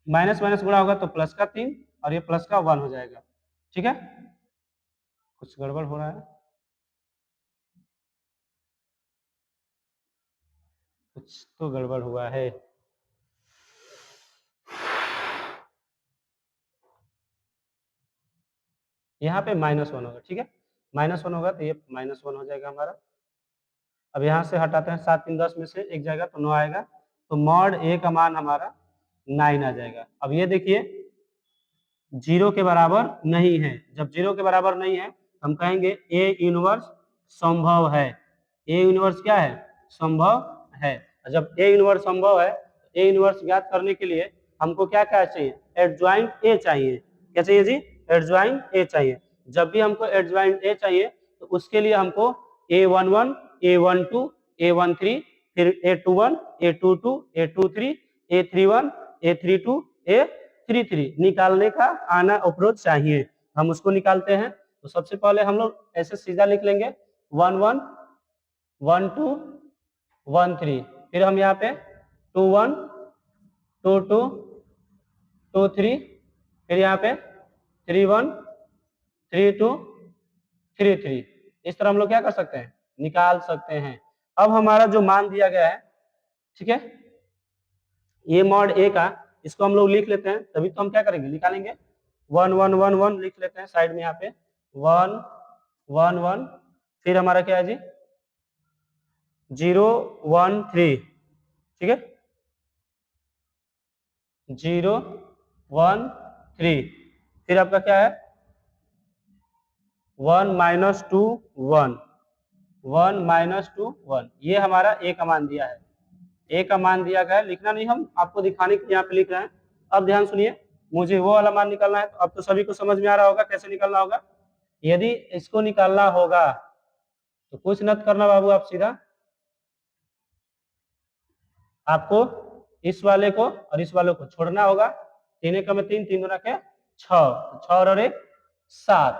माइनस माइनस गुणा होगा तो प्लस का 3 और ये प्लस का 1 हो जाएगा, ठीक है। कुछ गड़बड़ हो रहा है, कुछ तो गड़बड़ हुआ है। यहाँ पे -1 होगा, ठीक है, -1 होगा तो ये -1 हो जाएगा हमारा। अब यहाँ से हटाते हैं 7 3 10 में से 1 जाएगा तो 9 आएगा, तो मॉड ए का मान हमारा 9 आ जाएगा। अब ये देखिए 0 के बराबर नहीं है, जब 0 के बराबर नहीं है हम कहेंगे ए इनवर्स संभव है। ए इनवर्स क्या है, संभव है। जब ए इनवर्स संभव है, ए इनवर्स ज्ञात करने के लिए हमको क्या क्या चाहिए, एडजॉइंट ए चाहिए। क्या चाहिए जी, एडजॉइंट ए चाहिए। जब भी हमको एडजॉइंट ए चाहिए तो उसके लिए हमको A11 A12 A13 फिर A21 A22 A23 A31 A32 A33 निकालने का आना अप्रोच चाहिए, हम उसको निकालते हैं। तो सबसे पहले हम लोग ऐसे सीधा लिख लेंगे 1 1 1 2 1 3, फिर हम यहाँ पे 2 1 2 2 2 3, फिर यहाँ पे 3 1 3 2 3 3। इस तरह हम लोग क्या कर सकते हैं, निकाल सकते हैं। अब हमारा जो मान दिया गया है, ठीक है, ये मॉड ए का, इसको हम लोग लिख लेते हैं, तभी तो हम क्या करेंगे, निकालेंगे। 1 1 1 1 लिख लेते हैं साइड में, यहाँ पे 1 1 1, फिर हमारा क्या है जी 0 1 3, ठीक है, 0 1 3, फिर आपका क्या है 1 -2 1 1 -2 1, ये हमारा ए का मान दिया है। ए का मान दिया गया है, लिखना नहीं, हम आपको दिखाने के लिए यहाँ पे लिख रहे हैं। अब ध्यान सुनिए, मुझे वो वाला मान निकालना है, तो अब तो सभी को समझ में आ रहा होगा कैसे निकालना होगा। यदि इसको निकालना होगा तो कुछ न करना बाबू, आप सीधा आपको इस वाले को और इस वाले को छोड़ना होगा। 3 एकम 3, 3 दूना के 6, 6 और 1 7,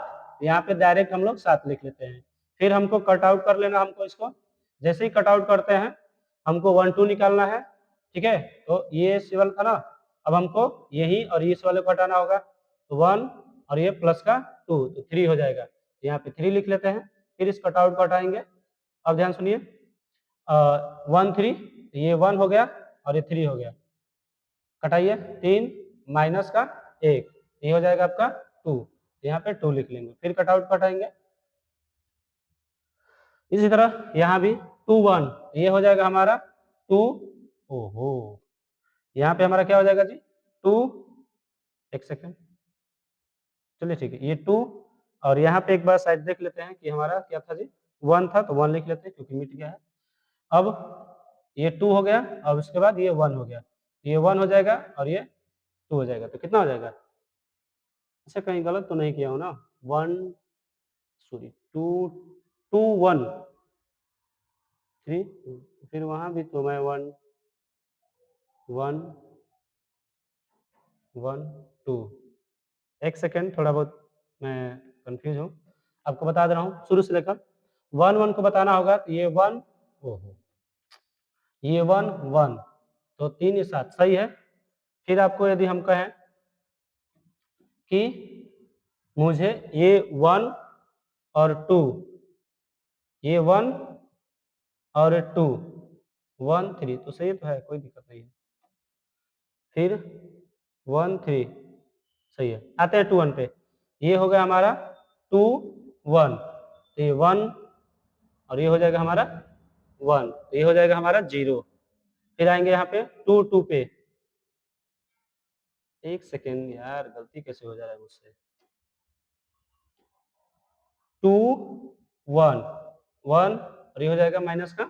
यहाँ पे डायरेक्ट हम लोग 7 लिख लेते हैं। फिर हमको कट आउट कर लेना, हमको इसको जैसे ही कट आउट करते हैं हमको 1 2 निकालना है, ठीक है, तो ये सिंबल था ना, अब हमको यही और इस वाले को हटाना होगा, तो 1 और ये प्लस का 2, तो 3 हो जाएगा, यहाँ पे 3 लिख लेते हैं, फिर इस कट आउट को हटाएंगे। अब ध्यान सुनिए, 1 3, ये 1 हो गया और ये 3 हो गया, कटाइए, 3 माइनस का 1, ये हो जाएगा आपका 2, यहाँ पे 2 लिख लेंगे, फिर कट आउट कटाएंगे। इसी तरह यहाँ भी 2 1, ये हो जाएगा हमारा 2, ओहो, यहाँ पे हमारा क्या हो जाएगा जी 2, एक सेकेंड, चलिए ठीक है, ये 2, और यहाँ पे एक बार साइड देख लेते हैं कि हमारा क्या था जी 1 था, तो 1 लिख लेते हैं क्योंकि मिट गया है। अब ये 2 हो गया, अब उसके बाद ये 1 हो गया, ये 1 हो जाएगा और ये 2 हो जाएगा, तो कितना हो जाएगा, अच्छा कहीं गलत तो नहीं किया हूँ ना, 1 सॉरी 2 2 1 3, फिर वहां भी तो मैं 1 1 1 2, एक सेकेंड, थोड़ा बहुत मैं कंफ्यूज हूँ, आपको बता दे रहा हूँ शुरू से लेकर 1 1 को बताना होगा, तो ये 1, ओहो, ये 1 1, तो 3 7 सही है। फिर आपको यदि हम कहें कि मुझे ये 1 और 2, ये 1 और 2 1 3, तो सही तो है, कोई दिक्कत नहीं है, फिर 1 3 सही है। आते हैं 2 1 पे, ये हो गया हमारा 2 1, तो ये 1 और ये हो जाएगा हमारा 1, तो ये हो जाएगा हमारा 0। फिर आएंगे यहाँ पे 2 2 पे, एक सेकेंड यार, गलती कैसे हो जा रहा है मुझसे, 2 1 1 और ये हो जाएगा माइनस का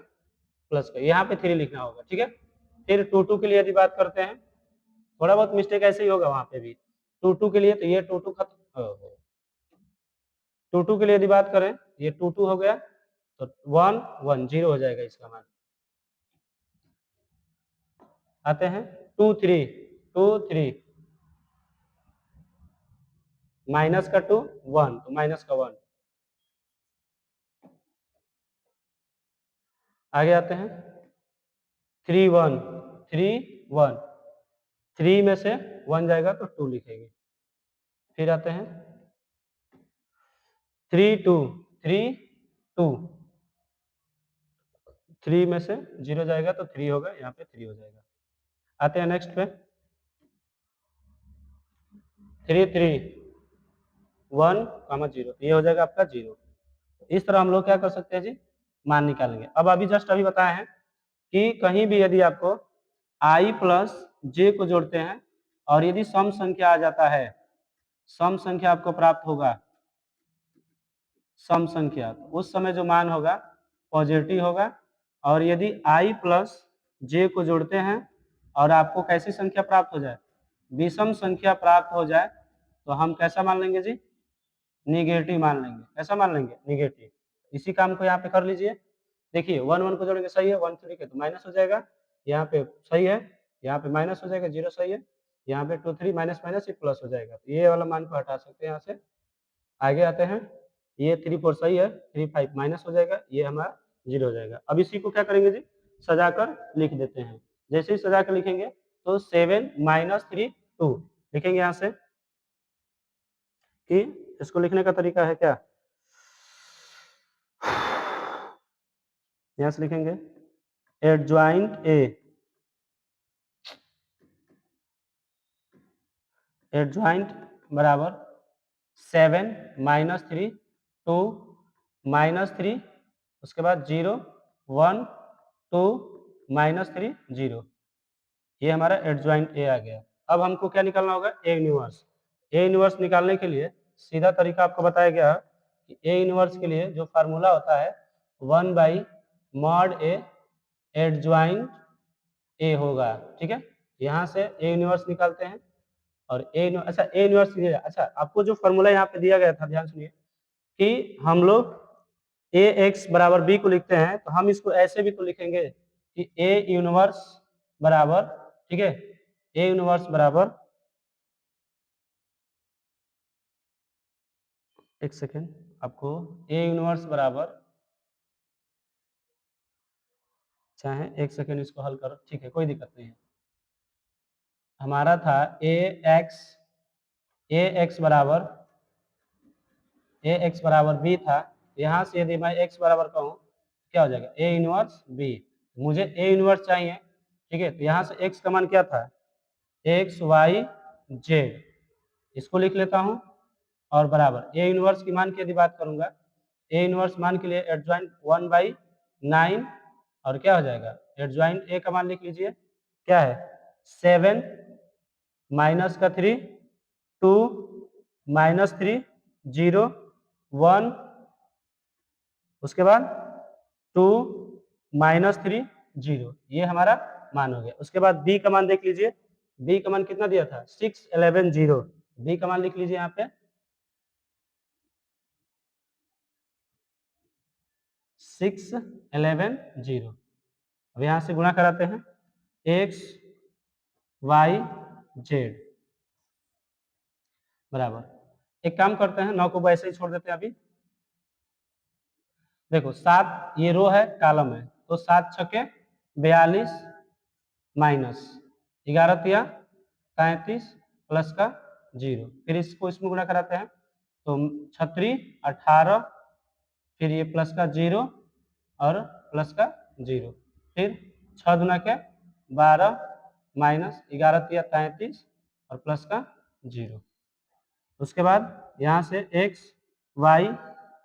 प्लस का, यहाँ पे 3 लिखना होगा, ठीक है। फिर 2 2 के लिए यदि बात करते हैं, थोड़ा बहुत मिस्टेक ऐसे ही होगा वहां पे भी, 2 2 के लिए, तो ये 2 2 खत्म, 2 2 के लिए यदि बात करें, ये 2 2 हो गया, तो 1 1 0 हो जाएगा इसका मान। आते हैं 2 3 2 3, माइनस का 2 1, तो माइनस का 1। आगे आते हैं 3 1 3 1, 3 में से 1 जाएगा तो 2 लिखेंगे। फिर आते हैं 3 2 3 2, 3 में से 0 जाएगा तो 3 होगा, यहाँ पे 3 हो जाएगा। आते हैं नेक्स्ट पे 3 3 1 0, ये हो जाएगा आपका 0। इस तरह हम लोग क्या कर सकते हैं जी, मान निकालेंगे। अब अभी जस्ट अभी बताए हैं कि कहीं भी यदि आपको i प्लस j को जोड़ते हैं और यदि सम संख्या आ जाता है, सम संख्या आपको प्राप्त होगा, सम संख्या, तो उस समय जो मान होगा पॉजिटिव होगा। और यदि i प्लस j को जोड़ते हैं और आपको कैसी संख्या प्राप्त हो जाए, विषम संख्या प्राप्त हो जाए, तो हम कैसा मान लेंगे जी, निगेटिव मान लेंगे। कैसा मान लेंगे, निगेटिव। इसी काम को यहाँ पे कर लीजिए, देखिए 1 1 को जोड़ेंगे, सही है, 1 3 के तो माइनस हो जाएगा, यहाँ पे सही है, यहाँ पे माइनस हो जाएगा, 0 सही है, यहाँ पे 2 3 माइनस माइनस ये प्लस हो जाएगा, तो ये वाला मान को हटा सकते हैं यहाँ से। आगे आते हैं, ये 3 4 सही है, 3 5 माइनस हो जाएगा, ये हमारा जीरो हो जाएगा। अब इसी को क्या करेंगे जी, सजाकर लिख देते हैं। जैसे ही सजा कर लिखेंगे तो 7 - 3 2 लिखेंगे यहाँ से, कि इसको लिखने का तरीका है क्या, यहाँ से लिखेंगे एडज्वाइंट ए, एडज्वाइंट बराबर 7 - 3 2 -3, उसके बाद 0 1 2 -3 0, ये हमारा एडज्वाइंट ए आ गया। अब हमको क्या निकालना होगा, ए इनवर्स। ए इनवर्स निकालने के लिए सीधा तरीका आपको बताया गया कि ए इनवर्स के लिए जो फार्मूला होता है 1/mod ए एडज्वाइंट ए होगा। ठीक है, यहाँ से ए इनवर्स निकालते हैं। और ए अच्छा ए इनवर्स, अच्छा आपको जो फॉर्मूला यहाँ पे दिया गया था, ध्यान सुनिए कि हम लोग ए एक्स बराबर बी को लिखते हैं, तो हम इसको ऐसे भी तो लिखेंगे कि ए यूनिवर्स बराबर, ठीक है, ए यूनिवर्स बराबर, एक सेकेंड, आपको ए यूनिवर्स बराबर, चाहे एक सेकेंड इसको हल करो, ठीक है, कोई दिक्कत नहीं है। हमारा था ए एक्स बराबर, ए एक्स बराबर बी था। यहाँ से यदि मैं एक्स बराबर कहूँ क्या हो जाएगा, ए इनवर्स बी। मुझे ए इनवर्स चाहिए, ठीक है, तो यहाँ से एक्स का मान क्या था, एक्स वाई जेड, इसको लिख लेता हूँ। और बराबर ए इनवर्स की मान की यदि बात करूंगा, ए इनवर्स मान के लिए एडजॉइंट 1/9, और क्या हो जाएगा, एडजॉइंट ए का मान लिख लीजिए, क्या है 7 -3 2 -3 0 1, उसके बाद 2 -3 0, ये हमारा मान हो गया। उसके बाद बी का मान देख लीजिए, बी का मान कितना दिया था 6 11 0, बी का मान लिख लीजिए यहाँ पे 6 11 0। अब यहाँ से गुणा कराते हैं, एक्स वाई जेड बराबर, एक काम करते हैं 9 को वैसे ही छोड़ देते हैं। अभी देखो 7 ये रो है, कॉलम है, तो 7 छके 42 माइनस 11 तिया 33 प्लस का 0, फिर इसको इसमें गुणा कराते हैं तो 36 18, फिर ये प्लस का 0 और प्लस का 0, फिर 6 दूना के 12 माइनस 11 तिया 33 और प्लस का 0। उसके बाद यहाँ से एक्स वाई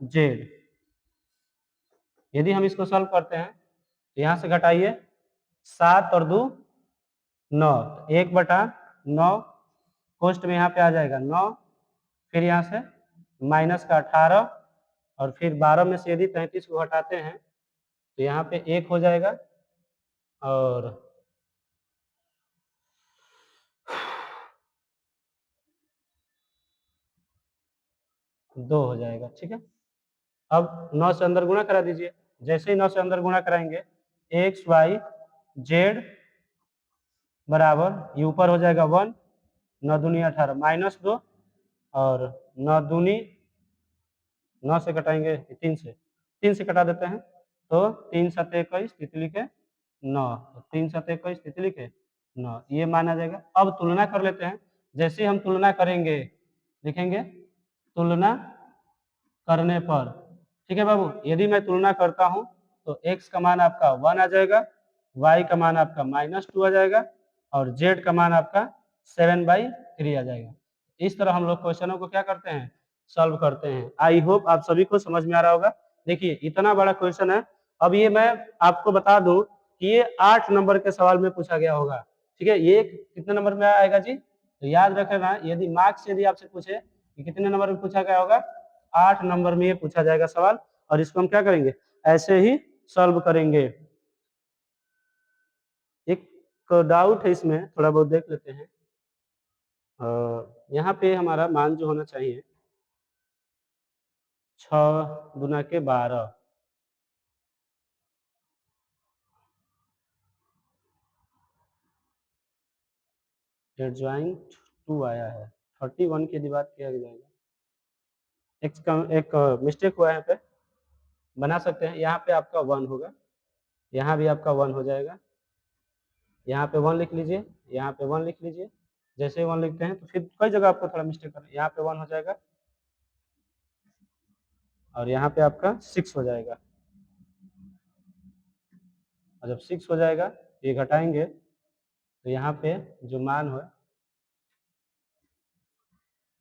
जेड, यदि हम इसको सॉल्व करते हैं तो यहाँ से घटाइए 7 और 2 9, 1/9 कोष्ट में यहाँ पे आ जाएगा 9, फिर यहाँ से माइनस का 18, और फिर 12 में से यदि 33 को हटाते हैं तो यहाँ पे 1 हो जाएगा और 2 हो जाएगा। ठीक है, अब 9 से अंदर गुणा करा दीजिए। जैसे ही 9 से अंदर गुणा कराएंगे, एक्स वाई जेड बराबर, ये ऊपर हो जाएगा 1, 9 दूनी 18 -2, और 9 दूनी 9 से कटाएंगे 3 से कटा देते हैं तो 3 7 21 तितली के 9, 3 7 21 तितली के 9, ये माना जाएगा। अब तुलना कर लेते हैं। जैसे हम तुलना करेंगे, लिखेंगे तुलना करने पर, ठीक है बाबू, यदि मैं तुलना करता हूं तो x का मान आपका 1 आ जाएगा, y का मान आपका -2 आ जाएगा, और z का मान आपका 7/3 आ जाएगा। इस तरह हम लोग क्वेश्चनों को क्या करते हैं, सॉल्व करते हैं। आई होप आप सभी को समझ में आ रहा होगा। देखिए इतना बड़ा क्वेश्चन है। अब ये मैं आपको बता दूं कि ये 8 नंबर के सवाल में पूछा गया होगा। ठीक है, ये कितने नंबर में आएगा जी, तो याद रखना, यदि मार्क्स यदि आपसे पूछे कि कितने नंबर में पूछा गया होगा, 8 नंबर में ये पूछा जाएगा सवाल, और इसको हम क्या करेंगे, ऐसे ही सॉल्व करेंगे। एक डाउट है इसमें, थोड़ा बहुत देख लेते हैं। यहाँ पे हमारा मान जो होना चाहिए 6 गुना के 12, एडजॉइंट 2 आया है, 31 की यदि बात किया जाएगा, एक मिस्टेक हुआ है यहाँ पे, बना सकते हैं। यहाँ पे आपका 1 होगा, यहाँ भी आपका 1 हो जाएगा, यहाँ पे 1 लिख लीजिए, यहाँ पे 1 लिख लीजिए। जैसे ही 1 लिखते हैं तो फिर कई जगह आपको थोड़ा मिस्टेक करना है, यहाँ पे 1 हो जाएगा और यहाँ पे आपका 6 हो जाएगा। और जब 6 हो जाएगा ये घटाएंगे तो यहाँ पे जो मान है,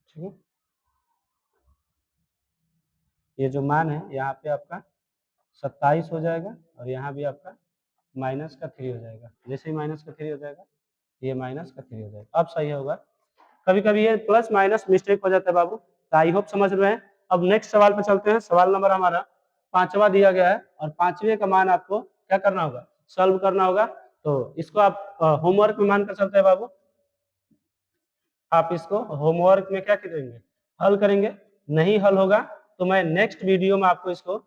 ठीक है, ये जो मान है यहाँ पे आपका 27 हो जाएगा और यहाँ भी आपका माइनस का 3 हो जाएगा। जैसे ही माइनस का 3 हो जाएगा ये माइनस का 3 हो जाएगा। अब सही होगा। कभी कभी ये प्लस माइनस मिस्टेक हो जाता है बाबू, तो आई होप समझ रहे हैं। अब नेक्स्ट सवाल पे चलते हैं। सवाल नंबर हमारा 5वां दिया गया है और 5वें का मान आपको क्या करना होगा, सॉल्व करना होगा। तो इसको आप होमवर्क में मान कर चलते हैं बाबू, आप इसको होमवर्क में क्या करेंगे, हल करेंगे। नहीं हल होगा तो मैं नेक्स्ट वीडियो में आपको इसको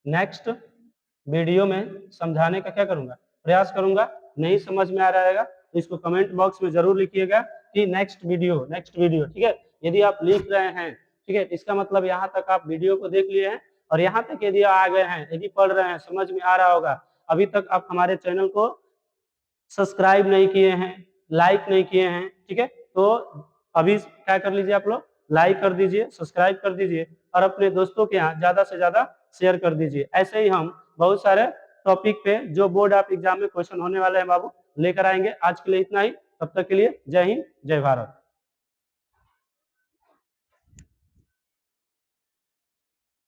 नेक्स्ट वीडियो में समझाने का क्या करूंगा, प्रयास करूंगा। नहीं समझ में आ रहेगा तो इसको कमेंट बॉक्स में जरूर लिखिएगा कि नेक्स्ट वीडियो, ठीक है। यदि आप लिख रहे हैं, ठीक है, इसका मतलब यहाँ तक आप वीडियो को देख लिए हैं और यहाँ तक यदि आ गए हैं, यदि पढ़ रहे हैं, समझ में आ रहा होगा, अभी तक आप हमारे चैनल को सब्सक्राइब नहीं किए हैं, लाइक नहीं किए हैं, ठीक है, तो अभी क्या कर लीजिए, आप लोग लाइक कर दीजिए, सब्सक्राइब कर दीजिए और अपने दोस्तों के यहाँ ज्यादा से ज्यादा शेयर कर दीजिए। ऐसे ही हम बहुत सारे टॉपिक पे जो बोर्ड ऑफ एग्जाम में क्वेश्चन होने वाले हैं बाबू लेकर आएंगे। आज के लिए इतना ही, तब तक के लिए जय हिंद, जय भारत।